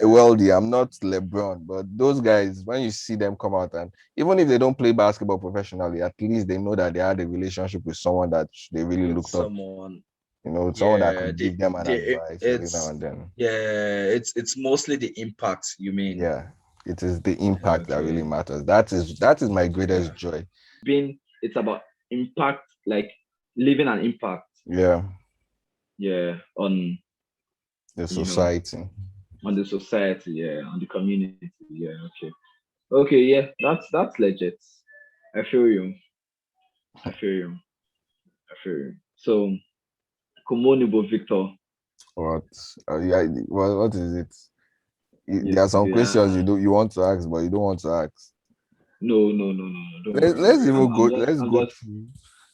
a
Yeah,
wealthy, I'm not LeBron, but those guys, when you see them come out and even if they don't play basketball professionally, at least they know that they had a relationship with someone that they really
with
looked up,
someone.
someone that
Yeah,
could give them an advice every now
it's
and then.
yeah, it's mostly the impact. You mean?
Yeah, it is the impact that really
Okay.
matters. That is my greatest
Yeah.
joy.
Being it's about impact, like leaving an impact,
Yeah,
yeah, on
the
you know
society.
on the society, yeah, on the community, yeah. Okay, okay, yeah, that's legit. I feel you. I feel you. I feel you. So, Komonibo Victor,
What? Yeah, what is it?
you,
There are some questions
uh,
you want to ask, but you don't want to ask.
no, no, no, no, no. Don't
Let,
worry, don't
let's
worry.
even go.
I'm just.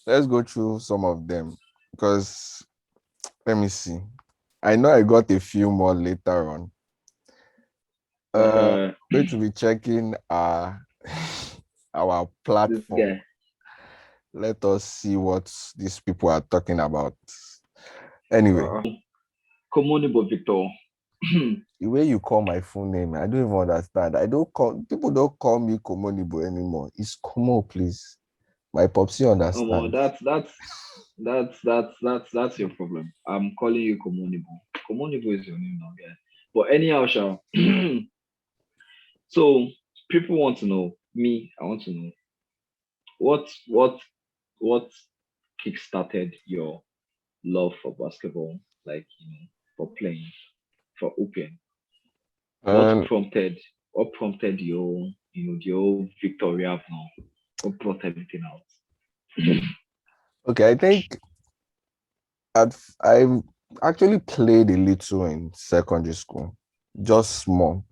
Let's go through some of them because let me see. I know I got a few more later on.
Uh,
Going to be checking our
this
platform.
guy,
Let us see what these people are talking about. Anyway,
Komonibo Victor.
the way you call my full name, I don't even understand. I don't call people don't call me Komonibo anymore. It's Komo, please. My popsy
Well,
understands.
that's your problem. I'm calling you Komonibo. Komonibo is your name now, guy. But anyhow, shall. So people want to know me. I want to know what kickstarted your love for basketball, like for playing, for open. What
And
prompted what prompted your the old Victoria now? What brought everything out?
okay, I think I actually played a little in secondary school, just small.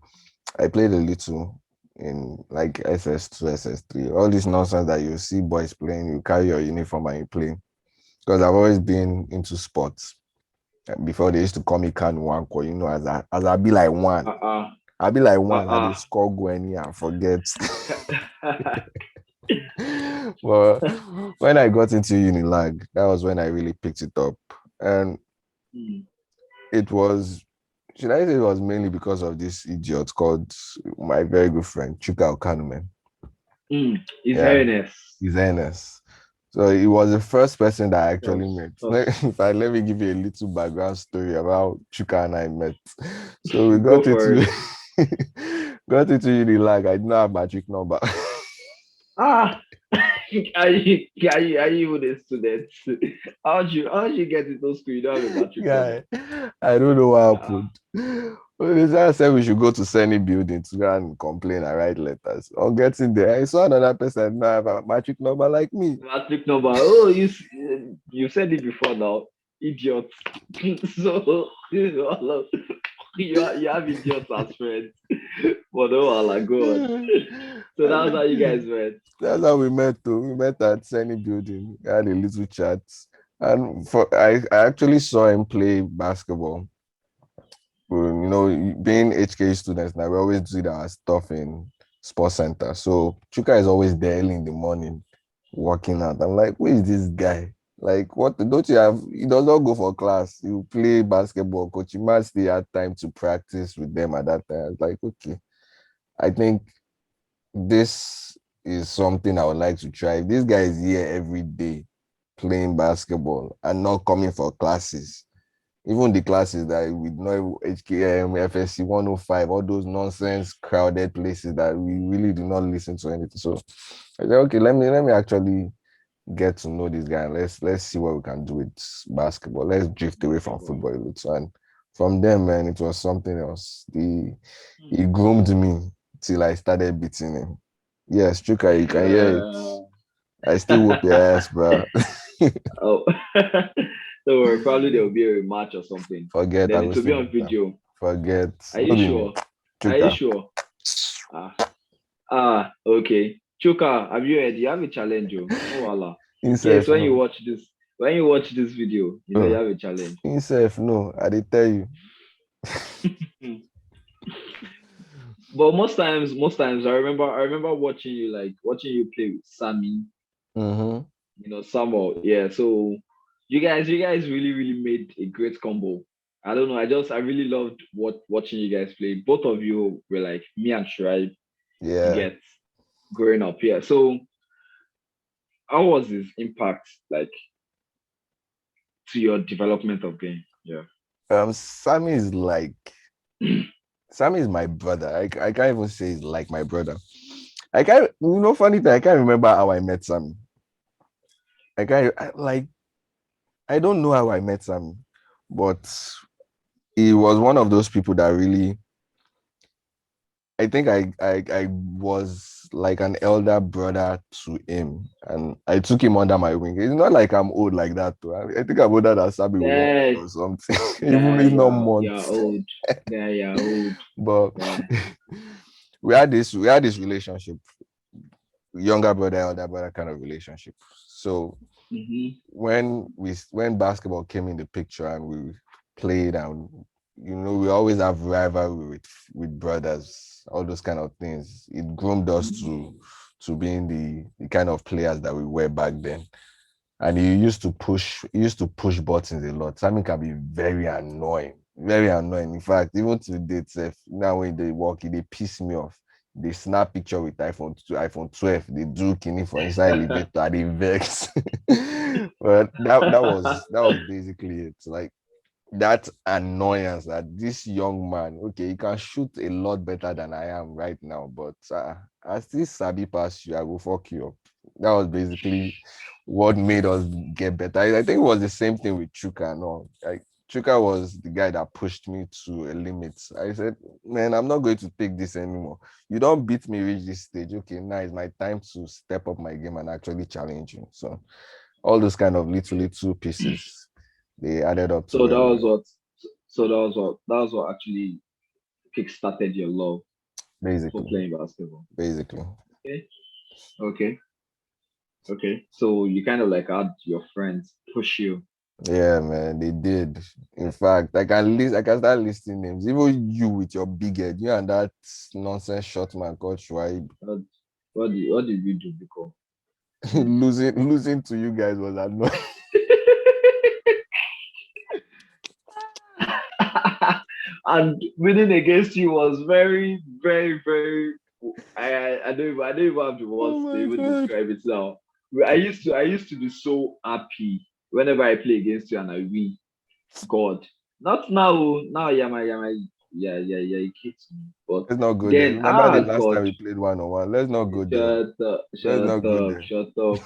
I played a little in like SS2, SS3, all this nonsense that you see boys playing, you carry your uniform and you play. Because I've always been into sports. Before they used to call me Can Wanko, as I be like one.
Uh
I be like one, I
uh
they score go any and forget.
uh.
Well, when I got into Unilag, that was when I really picked it up. And
Hmm.
it was, should I say it was mainly because of this idiot called my very good friend, Chuka Okanume.
His
Yeah,
Highness.
his NS. So he was the first person that I actually
Tough,
met.
tough.
Let me give you a little background story about Chuka and I met. So we
Go
got
for
into
it.
got into Unilag. I didn't have magic number.
Ah, are you even a student? How'd you get into school? You don't have a matric number.
Guy, I don't know what
Ah,
happened. Well, the guy said we should go to Sunny building to go and complain and write letters. On getting there, I saw another person not have a magic number like me.
matric number. Oh, you said it before now, idiot. So you have idiots as friends. But no, like God. So that's how you guys met.
That's how we met too. We met at Sunny building. We had a little chat. And I actually saw him play basketball. Being HK students now, we always do our stuff in sports center. So Chuka is always there early in the morning working out. I'm like, who is this guy? Like, what don't you have? He does not go for class. You play basketball. Coach Iman still had time to practice with them at that time. I was like, okay. I think this is something I would like to try. If this guy is here every day playing basketball and not coming for classes, even the classes that we know HKM, FSC 105, all those nonsense crowded places that we really do not listen to anything. So I said, okay, let me actually get to know this guy and let's see what we can do with basketball. Let's drift away from
Basketball.
football a little. And from there, man, it was something else. He
Hmm.
groomed me till I started beating him. Yes, Chuka, you can hear it.
Uh,
I still whoop your ass, bro.
Oh, don't worry. Probably there will be a rematch or something.
Forget, I
Then
will
it will
still
be on
beat them.
video.
Forget.
Are
No
you
be me.
sure? Are you
Chuka.
sure? Ah, okay. Chuka, have you heard? You have a challenge, oh. No, Allah. In case
Himself, no.
when you watch this video, you know you have a challenge.
Himself, no. I did tell you.
Hmm. But most times, I remember watching you play with Sammy,
Mm-hmm.
Samuel. Yeah. So you guys really, really made a great combo. I don't know. I really loved watching you guys play. Both of you were like me and Shrive. You
Yeah.
get growing up. Yeah. So how was his impact like to your development of game? Yeah.
Sammy is like Sammy is my brother. I can't even say he's like my brother. I can't, funny thing, I can't remember how I met Sammy. I don't know how I met Sammy, but he was one of those people that really, I think I was like an elder brother to him, and I took him under my wing. It's not like I'm old like that, too. I think I'm older than Sammy one
Yeah.
or something, even
Yeah.
if not
You're
months.
old. Yeah. You're old.
But
Yeah.
we had this relationship, younger brother, elder brother kind of relationship. So
Mm-hmm.
when basketball came in the picture and we played, and we always have rivalry with brothers, all those kind of things. It groomed us to being the kind of players that we were back then. And he used to push buttons a lot. Something can be very annoying. Very annoying. In fact, even to date self, now when they walk, they piss me off. They snap picture with iPhone 12. They do kini for inside elevator. They vex. But that was basically it. Like that annoyance that this young man, okay, he can shoot a lot better than I am right now, but I still sabi pass you, I will fuck you up. That was basically what made us get better. I think it was the same thing with Chuka and all. Like Chuka was the guy that pushed me to a limit. I said, man, I'm not going to take this anymore. You don't beat me reach this stage. Okay, now it's my time to step up my game and actually challenge you. So all those kind of little pieces, they added up to
So that
where we
was
are.
what. So that was what actually kick-started your love for
Basically,
playing basketball.
basically.
Okay. Okay. Okay. So you kind of like had your friends push you.
Yeah, man, they did. In fact, I can start listing names. Even you with your big head, you and that nonsense short man called Schweib.
What, what did you do because? Hmm.
Losing to you guys was annoying.
And winning against you was very, very, very. I don't even have the
Oh
words to
my
even
god.
describe it now. I used to be so happy whenever I play against you and I win. God, not now. Oh. Now, yeah, it kicks me. But
Let's not go there.
then,
Remember the last
God,
time we played one on one? Let's not go there.
shut up,
Let's not
shut
go
up,
there.
shut up.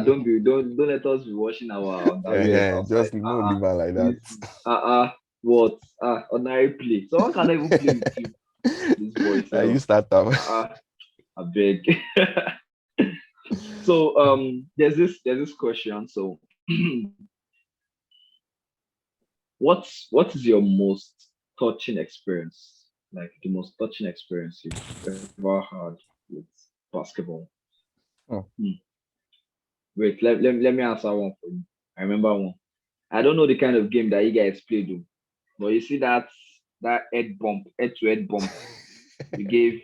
Don't let us be washing our underwears outside.
Just no leave her like that.
This what ordinary play. Someone can even play with you. This boy
Now you
self.
start up.
I beg. So there's this question. So what is your most touching experience? Like the most touching experience you've ever had with basketball?
Hmm.
Hmm. Wait, let me answer one for you. I remember one. I don't know the kind of game that you guys play though, but you see that head to head bump you gave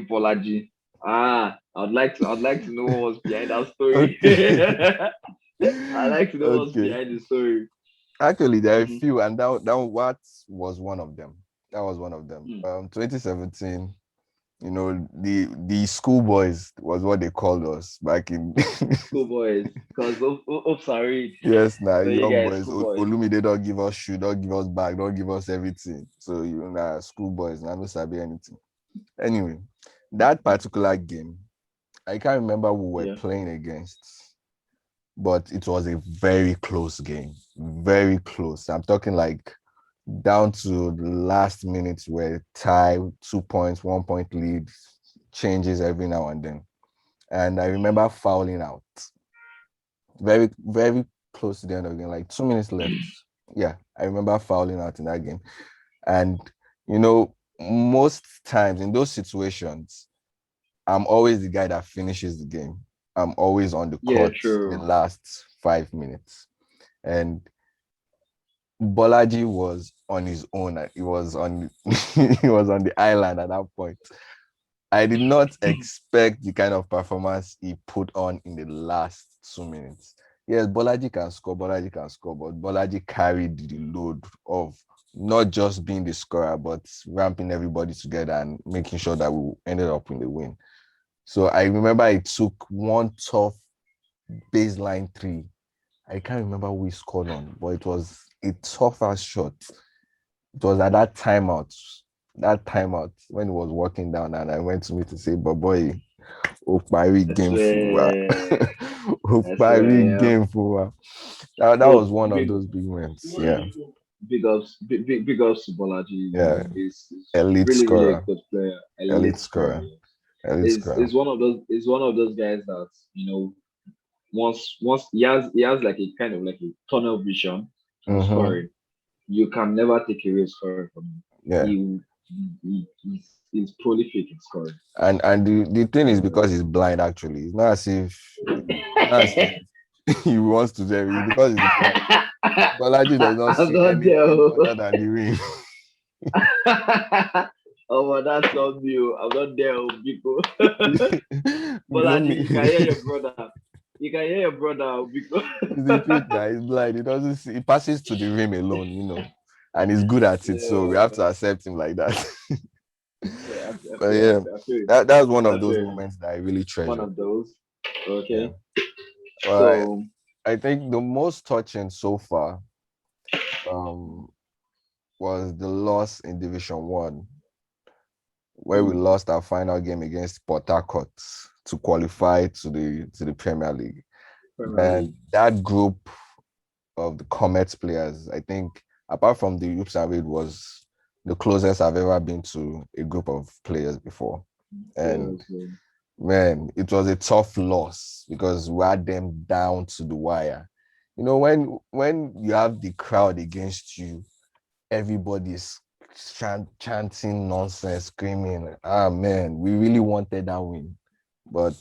Bolaji. I'd like to know what was behind that story.
Okay.
I'd like to know what's
Okay.
behind the story.
Actually, there are a
Hmm.
few, and that what was one of them. That was one of them.
Hmm.
2017. The schoolboys was what they called us back in.
Schoolboys, because oops, I read.
Yes, now
So you
young
guys,
boys.
schoolboys.
Olumide don't give us shoe, don't give us bag, don't give us everything. So schoolboys, now no sabi anything. Anyway, that particular game, I can't remember who we're
Yeah.
playing against, but it was a very close game. Very close. I'm talking like down to the last minutes where tie, 2 points, 1 point lead changes every now and then. and I remember fouling out very, very close to the end of the game, like 2 minutes left. Yeah, I remember fouling out in that game. And, most times in those situations, I'm always the guy that finishes the game. I'm always on the
Yeah,
court in the
true.
last 5 minutes. And Bolaji was on his own. He was on he was on the island at that point. I did not expect the kind of performance he put on in the last 2 minutes. Yes, Bolaji can score, but Bolaji carried the load of not just being the scorer, but ramping everybody together and making sure that we ended up in the win. So I remember it took one tough baseline three. I can't remember who he scored on, but it was a tough ass shot. It was at that timeout when it was walking down, and I went to me to say, but boy, Opari
I
game for
swear. I
Opari
swear.
game for that
Bro,
was one of those big wins. Yeah,
big ups to Bolaji.
yeah,
He's
elite
really, really a
scorer,
good player.
elite
Elite scorer.
scorer,
Yeah.
elite scorer.
Is one of those guys that once he has like a kind of like a tunnel vision for
Mm-hmm.
scoring. You can never take away scoring from him.
Yeah,
He's prolific in scoring.
and the thing is
Uh,
because he's blind. Actually, it's not as if he wants to say it because he's blind. Bolaji does not
I'm
see
not there.
anything
Oh,
other than the ring.
oh but that's not me. Oh. I'm not there, oh, people.
You don't
Bolaji, you can hear
need.
your brother. You can hear your brother, oh, because
It's the truth that he's blind. He doesn't see. He passes to the rim alone, and he's good at it. So we have
yeah,
to accept him like that.
yeah, I
But
feel,
yeah,
I feel,
that was one
I
of
feel
those
you.
moments that I really
One
treasure.
of those.
Yeah.
Okay.
Well,
So,
I think the most touching so far um was the loss in Division One, where we
hmm,
lost our final game against Port Harcourt to qualify to the Premier League.
Premier
And
League.
that group of the Comets players, I think, apart from the Oops and Reid, was the closest I've ever been to a group of players before. And
Seriously.
man, it was a tough loss because we had them down to the wire. When you have the crowd against you, everybody's chanting nonsense, screaming. Ah man, we really wanted that win. But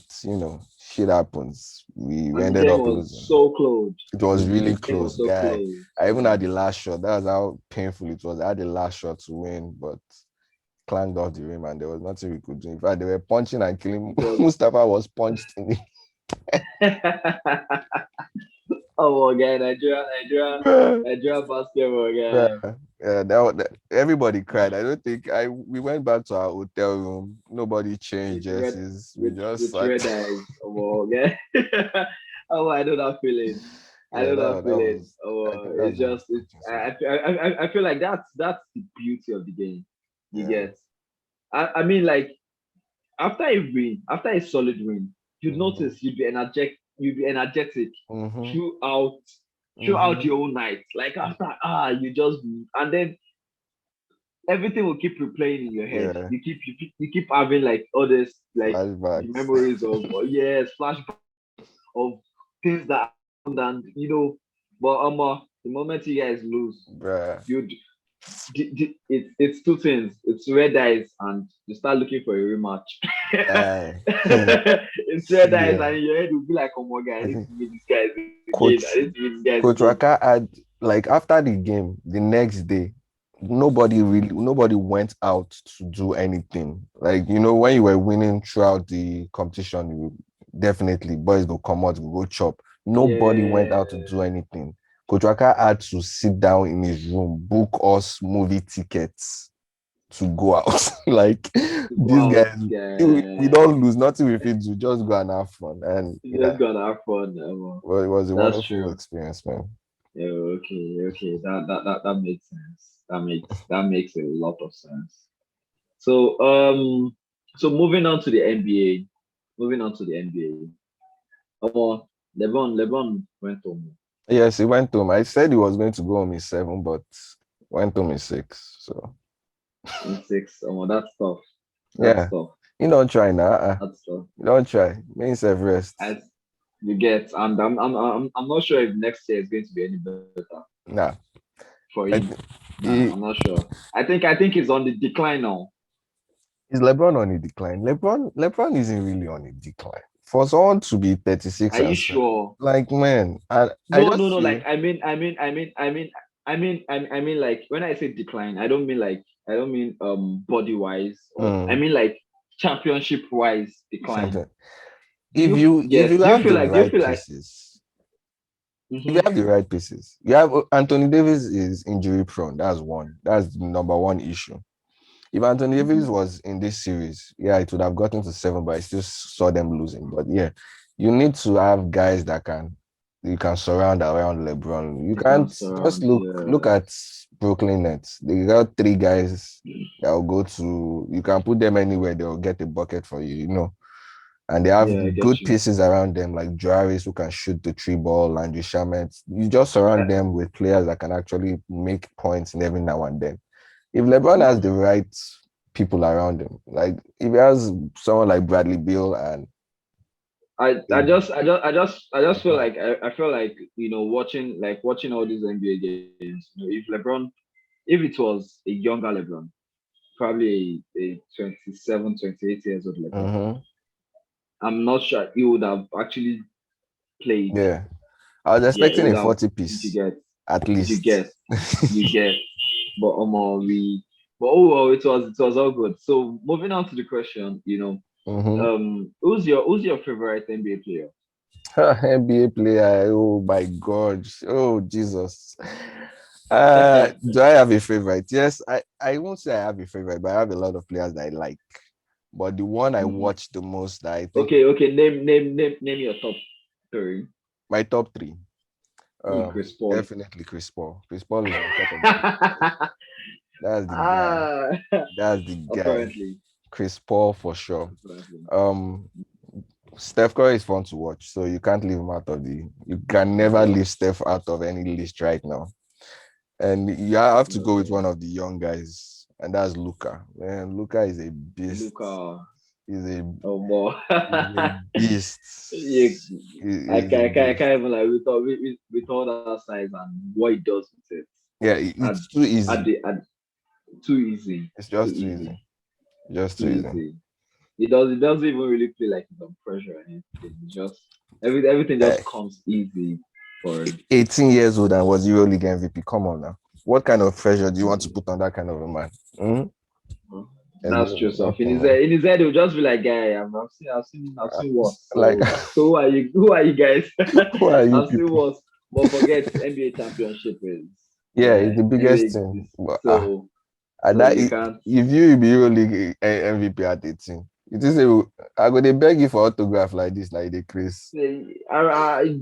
shit happens. We
And the
ended
game
up
was
losing.
so close.
It was
The
really
game
close,
was so
guy.
close.
I even
Yeah.
had the last shot. That was how painful it was. I had the last shot to win, but clanged off the rim and there was nothing we could do. In fact, they were punching and killing.
It was.
Mustafa was punched in
Oh, again,
the
Nigeria basketball again.
bruh. Yeah, everybody cried. I don't think we went back to our hotel room. Nobody changed
With red,
jerseys. We just
with
sat.
red eyes. Oh, again. Oh, I know that feeling. I
Yeah,
know
that,
that
that
feeling.
was. I
Oh,
think that's
it's
the most
just it's.
touching so
I feel like that's the beauty of the game. You
far.
get. I mean, like after a solid win,
Yeah.
you'd notice you'd be energetic
Mm-hmm.
throughout
Mm-hmm.
your whole night. Like after you just and then everything will keep replaying in your head.
Yeah.
You keep having like all this like the
Flashbacks.
memories of yes flashbacks of things that happened and but the moment you guys lose,
Bruh.
you it's two things. It's red eyes and you start looking for a rematch.
Guy.
It's red
See,
eyes and in your head will be like, oh my god, I
I
need
think
to meet these guys again. I
coach
need to meet these guys
Coach
again.
Raka had, like, after the game, the next day, nobody went out to do anything. Like, when you were winning throughout the competition, definitely boys go come out, go chop. Nobody went
Yeah,
out to do anything. Coach Raka had to sit down in his room, book us movie tickets to go out. Like,
to go
these
out,
guys, we
guy.
don't lose nothing. If it to just go and have fun. And
You
yeah,
just gotta have fun.
well, it was a
That's
wonderful
true.
experience, man.
Yeah, okay. That makes sense. That makes a lot of sense. So moving on to the NBA. Moving on to the NBA. LeBron went home
Yes, he went home. I said he was going to go home in 7, but went home in 6. So
in 6. That's tough. That's
yeah,
tough.
he don't try now.
That's tough.
Don't try. Means rest.
As you get, and I'm not sure if next year is going to be any better
Nah.
for him.
I
Nah, I'm not sure. I think he's on the decline now.
is LeBron on a decline? LeBron isn't really on a decline. For someone to be
Are
36
you
and so,
sure?
like man, I
No, no,
just
no.
feel
Like I mean, like when I say decline, I don't mean body wise, or I
mm,
mean like championship wise decline.
something. If you
Do you
have
feel
the
like do you
right
feel like
pieces, if you
mm-hmm,
have the right pieces, you have Anthony Davis is injury prone. That's one. That's the number one issue. If Anthony Davis
mm-hmm,
was in this series, yeah, it would have gotten to seven, but I still saw them losing. But yeah, you need to have guys that you can surround around LeBron. You
you can
can't just
surround,
look
yeah.
at Brooklyn Nets. They got three guys that will go to you can put them anywhere, they'll get a bucket for you, you know. And they have
Yeah, I get
good
you.
pieces around them, like Juarez who can shoot the three ball, Landry Shamet. You just surround them with players that can actually make points every now and then. If LeBron has the right people around him, like if he has someone like Bradley Beal and
I just feel like I feel like watching all these NBA games. If LeBron, if it was a younger LeBron, probably a 27, 28 years old LeBron,
Mhm.
I'm not sure he would have actually played.
Yeah, I was
Yeah, he
expecting
would
a
have.
40
If you
piece
get,
at
if you
least.
get, you get. But but oh well, it was all good. So moving on to the question,
Mhm.
who's your favorite NBA player?
NBA player. Oh my God. Oh Jesus. Do I have a favorite? Yes, I won't say I have a favorite, but I have a lot of players that I like. But the one I
Mhm.
watch the most that I think
Okay. Name your top three.
my top three.
Chris Paul.
Definitely Chris Paul. Chris Paul is on top of my list. That's the guy.
Ah,
That's the guy.
apparently,
Chris Paul for sure.
apparently.
Um, Steph Curry is fun to watch, so you can't leave him out of the. You can never leave
Yes.
Steph out of any list right now. And you have to go with
Okay.
one of the young guys, and that's Luca. Man, Luca is a beast.
Luca.
He's a
Oh more.
he's a
Yeah,
beast. He's a
I
beast.
can't even like with all that size and what he does with it.
Yeah,
At
it's too
at
easy.
the at too easy,
It's
too
just too
easy,
easy. Just
too
too easy.
easy. It doesn't even really feel like he's on pressure or anything. It's just everything just
Eh,
comes easy for him.
18 years old and was EuroLeague MVP. Come on now. What kind of pressure do you want to put on that kind of a man? Hmm?
Well,
There's
that's true stuff. In
nothing,
his
man.
head, in his head, he'll just be like, "Guy, I've seen worse.
Like,
So who are you guys?
who are you
I've seen
people?
worse. But forget NBA championship is
Yeah, it's the biggest
NBA
thing.
is
But, and
so
that
you can't
if you be EuroLeague MVP at 18, it is a I go they beg you for autograph like this, like the Chris.
say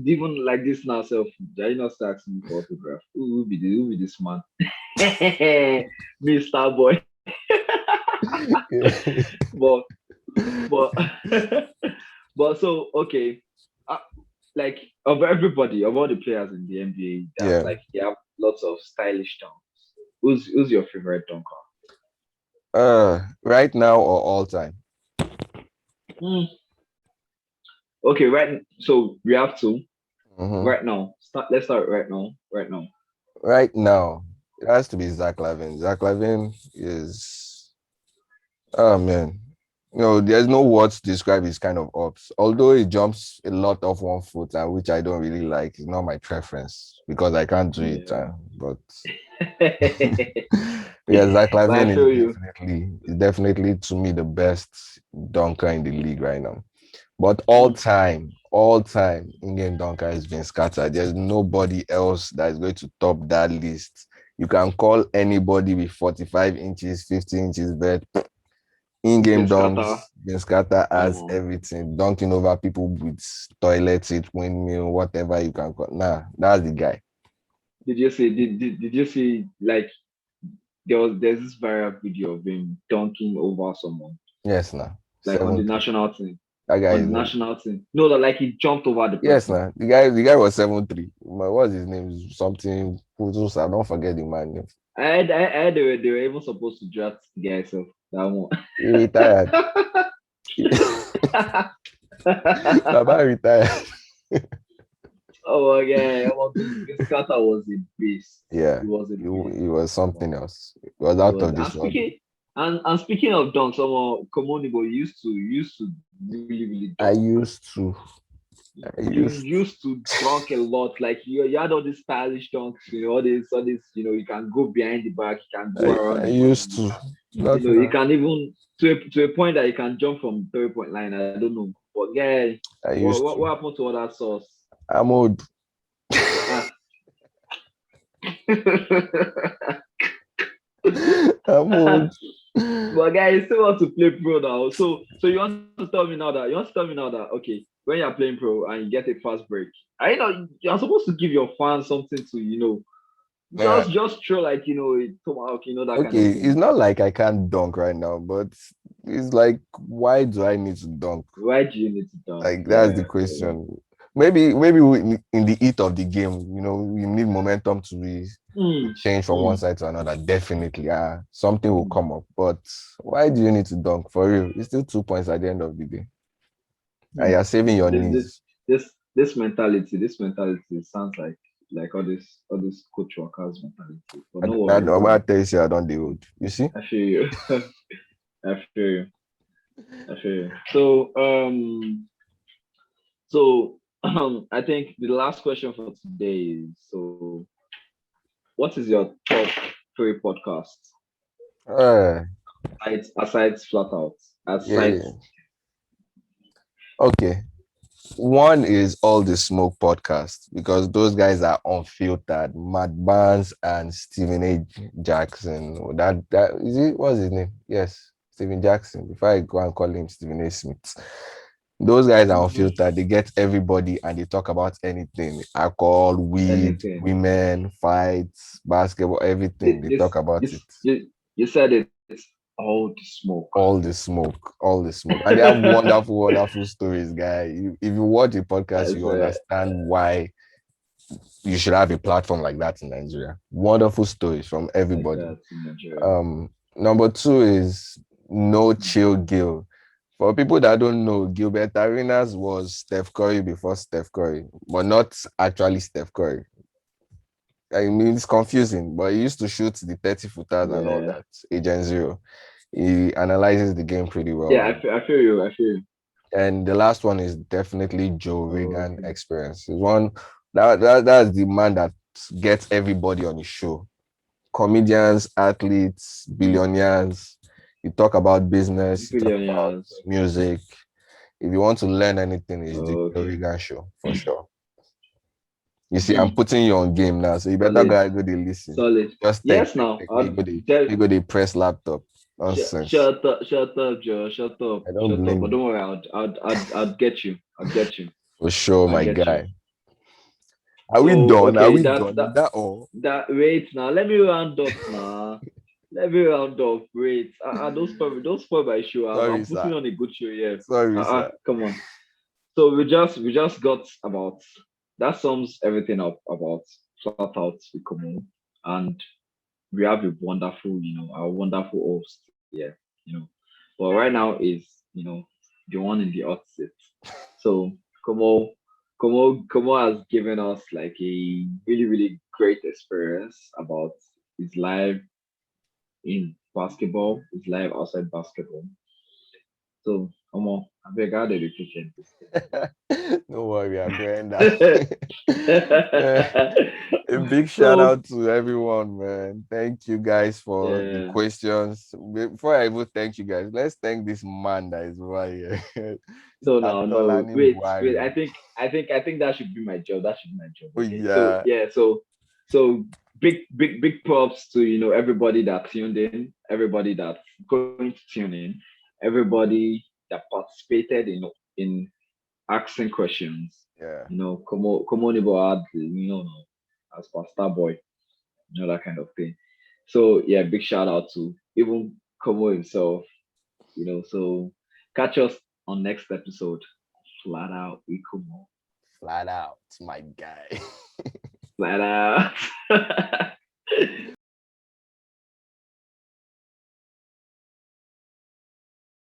even like this now. Self, I not start asking me for autograph. Who be this man? Me star boy. But but but so okay. Uh, like of everybody, of all the players in the NBA, that
Yeah.
like you have lots of stylish dunks. Who's your favorite dunker?
Right now or all time?
Hmm. Okay, right. So we have two
Hmm.
right now. Let's start right now. Right now.
Right now, it has to be Zach Lavin. Zach Lavin is oh man. There's no words to describe his kind of ups. Although he jumps a lot off one foot, and which I don't really like. It's not my preference because I can't do it.
Yeah.
But
But
yeah, Zach
I
Lavin is
feel you.
definitely to me the best dunker in the league right now. But
Hmm.
all time in-game dunker has been scattered. There's nobody else that is going to top that list. You can call anybody with 45 inches, 50 inches, but in-game
Vince Carter.
dunks, Vince Carter has
Um,
everything. Dunking over people with toilet seat, windmill, whatever you can call. Nah, that's the guy.
did you see like there's this viral video of him dunking over someone
Yes, nah.
like on the
7-3.
national team.
That guy
On
is
the national team. No, that like he jumped over the
yes,
person.
nah. The guy was 7-3. What's his name? Something I don't forget the man name.
I heard they were even supposed to draft the guy, so that one.
He retired. Baba retired.
Oh my god, Scatter was a beast.
Yeah,
He was a
he,
beast.
he was
Come on.
something else. He was
He
out
was
of
and
this world.
speaking of dunks, someone Komonibo used to really really
I
dunk.
used to. I
You
used.
used to dunk a lot. Like you had all these stylish dunks, all this, you can go behind the back, you can go
I
around the
used
body,
to.
you
Nothing.
can even to a point that you can jump from 3 point line. I don't know. But yeah,
I
what
used
what,
to.
what happened to all that sauce?
I'm old.
Ah.
I'm old.
But guys, you still want to play pro now. So you want to tell me now that okay, when you're playing pro and you get a fast break, you're supposed to give your fans something to
Uh,
just show like a tomahawk, that kind of
okay, it's
thing.
not like I can't dunk right now, but it's like, why do I need to dunk?
Why do you need to dunk?
Like that's the
Yeah, yeah.
question. Maybe in the heat of the game, we need momentum to be
Mm,
change from one
mm,
side to another. Definitely, something will
mm,
come up. But why do you need to dunk for real? It's still 2 points at the end of the day, and
mm.
you're saving your
This this
knees.
this mentality sounds like all this coach workers mentality. But
I,
no
I,
worries,
I tell you, say I don't the old. You see?
I feel you. I feel you. I feel you. So I think the last question for today is what is your top three podcasts
Uh,
aside flat out aside
yeah. Okay. One is All the Smoke podcast because those guys are unfiltered. Matt Barnes and Stephen A. Jackson. That is it. What's his name? Yes, Stephen Jackson. Before I go and call him Stephen A. Smith. Those guys are
Mhm.
unfiltered. They get everybody and they talk about anything: alcohol, weed,
Anything?
women, fights, basketball, everything. They talk about it.
You said it's all the smoke.
All the smoke, and they have wonderful, wonderful stories, guy. If you watch the podcast,
That's
you understand why you should have a platform like that in Nigeria. Wonderful stories from
like
everybody.
that in Nigeria.
Number two is No Chill Gil. For people that don't know, Gilbert Arenas was Steph Curry before Steph Curry, but not actually Steph Curry. I mean, it's confusing, but he used to shoot the 30 footers and all
Yeah,
that. Agent Zero. He analyzes the game pretty well.
yeah. I feel you. I feel you.
And the last one is definitely Joe
Oh,
Reagan
okay.
Experience. It's one that's the man that gets everybody on his show. Comedians, athletes,
Mm.
billionaires. You talk about business, you talk about
Billionaires.
music. If you want to learn anything, it's the Joe
Okay.
Reagan show for sure. You see, I'm
Hmm.
putting you on game now, so you better
Solid.
go there listen.
Solid.
Just
Yes. Now,
take. Me go the press laptop. Nonsense.
shut up, Joe. Shut up.
I don't
Shut up.
blame
But
you.
don't worry. I'd get you. I'd get you.
For sure,
I'd
my
get you.
guy. Are we
So
done? Are
okay,
we done? Is that all?
wait now. Let me round up now. Let me round up. Wait. Don't spoil my show. I'm
Sorry,
putting
sir.
on a good show here.
Sorry, sir.
Come on. So we just got about that sums everything up about flat out with Komo. And we have a wonderful, our wonderful host here, you know. But right now is, the one in the hot seat. So Komo Komo has given us like a really, really great experience about his life in basketball, his life outside basketball. So Komo, I beg God education this
Don't worry, I'm going down.
thing.
A big shout
So
out to everyone, man. Thank you guys for the
yeah.
questions. Before I even thank you guys, let's thank this man that is over here.
No,
Mr.
no, no.
Tolani
Wait.
Buhari.
I think that should be my job. That should be my job.
Oh
Okay. So
yeah,
yeah. So big props to everybody that tuned in, everybody that's going to tune in, everybody that participated in asking questions.
yeah.
Komonibo had as Pastor Boy, that kind of thing. So yeah, big shout out to even Komo himself. So catch us on next episode. Flat out, we Komo.
Flat out, my guy.
Flat out.